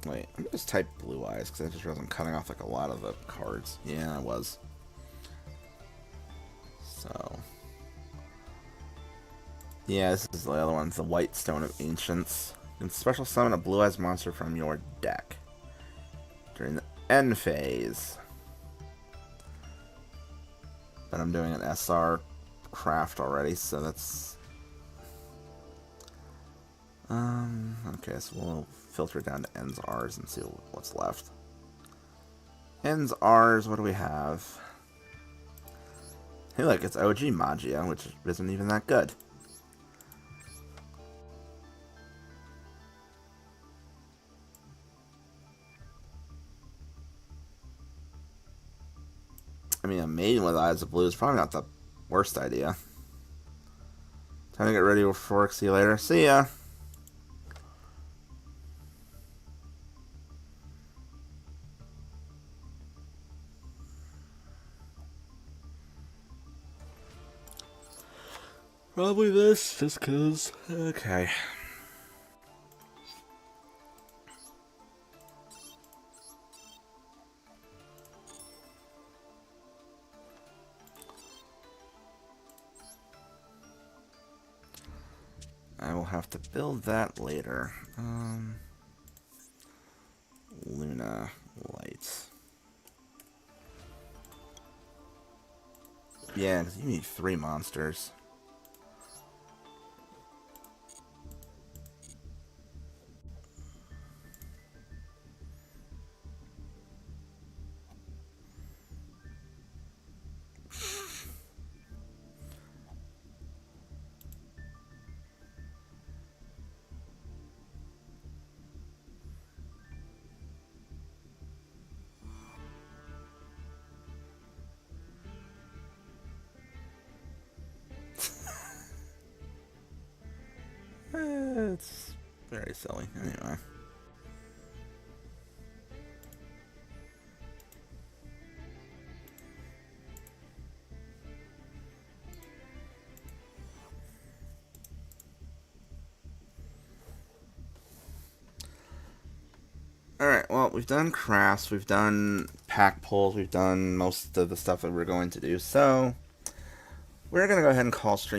Wait, let me just type Blue Eyes, because I just realized I'm cutting off like a lot of the cards. Yeah, I was. So... Yeah, this is the other one, the White Stone of Ancients. You can special summon a Blue Eyes monster from your deck during the end phase. But I'm doing an SR craft already, so that's... Okay, so we'll filter it down to N's R's and see what's left. N's R's, what do we have? Hey, look, it's OG Magia, which isn't even that good. I mean, a maiden with Eyes of Blue is probably not the worst idea. Time to get ready for work. See you later. See ya! Probably this, just cause. Okay. have to build that later. Luna lights. Yeah, because you need 3 monsters. It's very silly. Anyway. Alright, well, we've done crafts, we've done pack pulls, we've done most of the stuff that we're going to do, so we're going to go ahead and call stream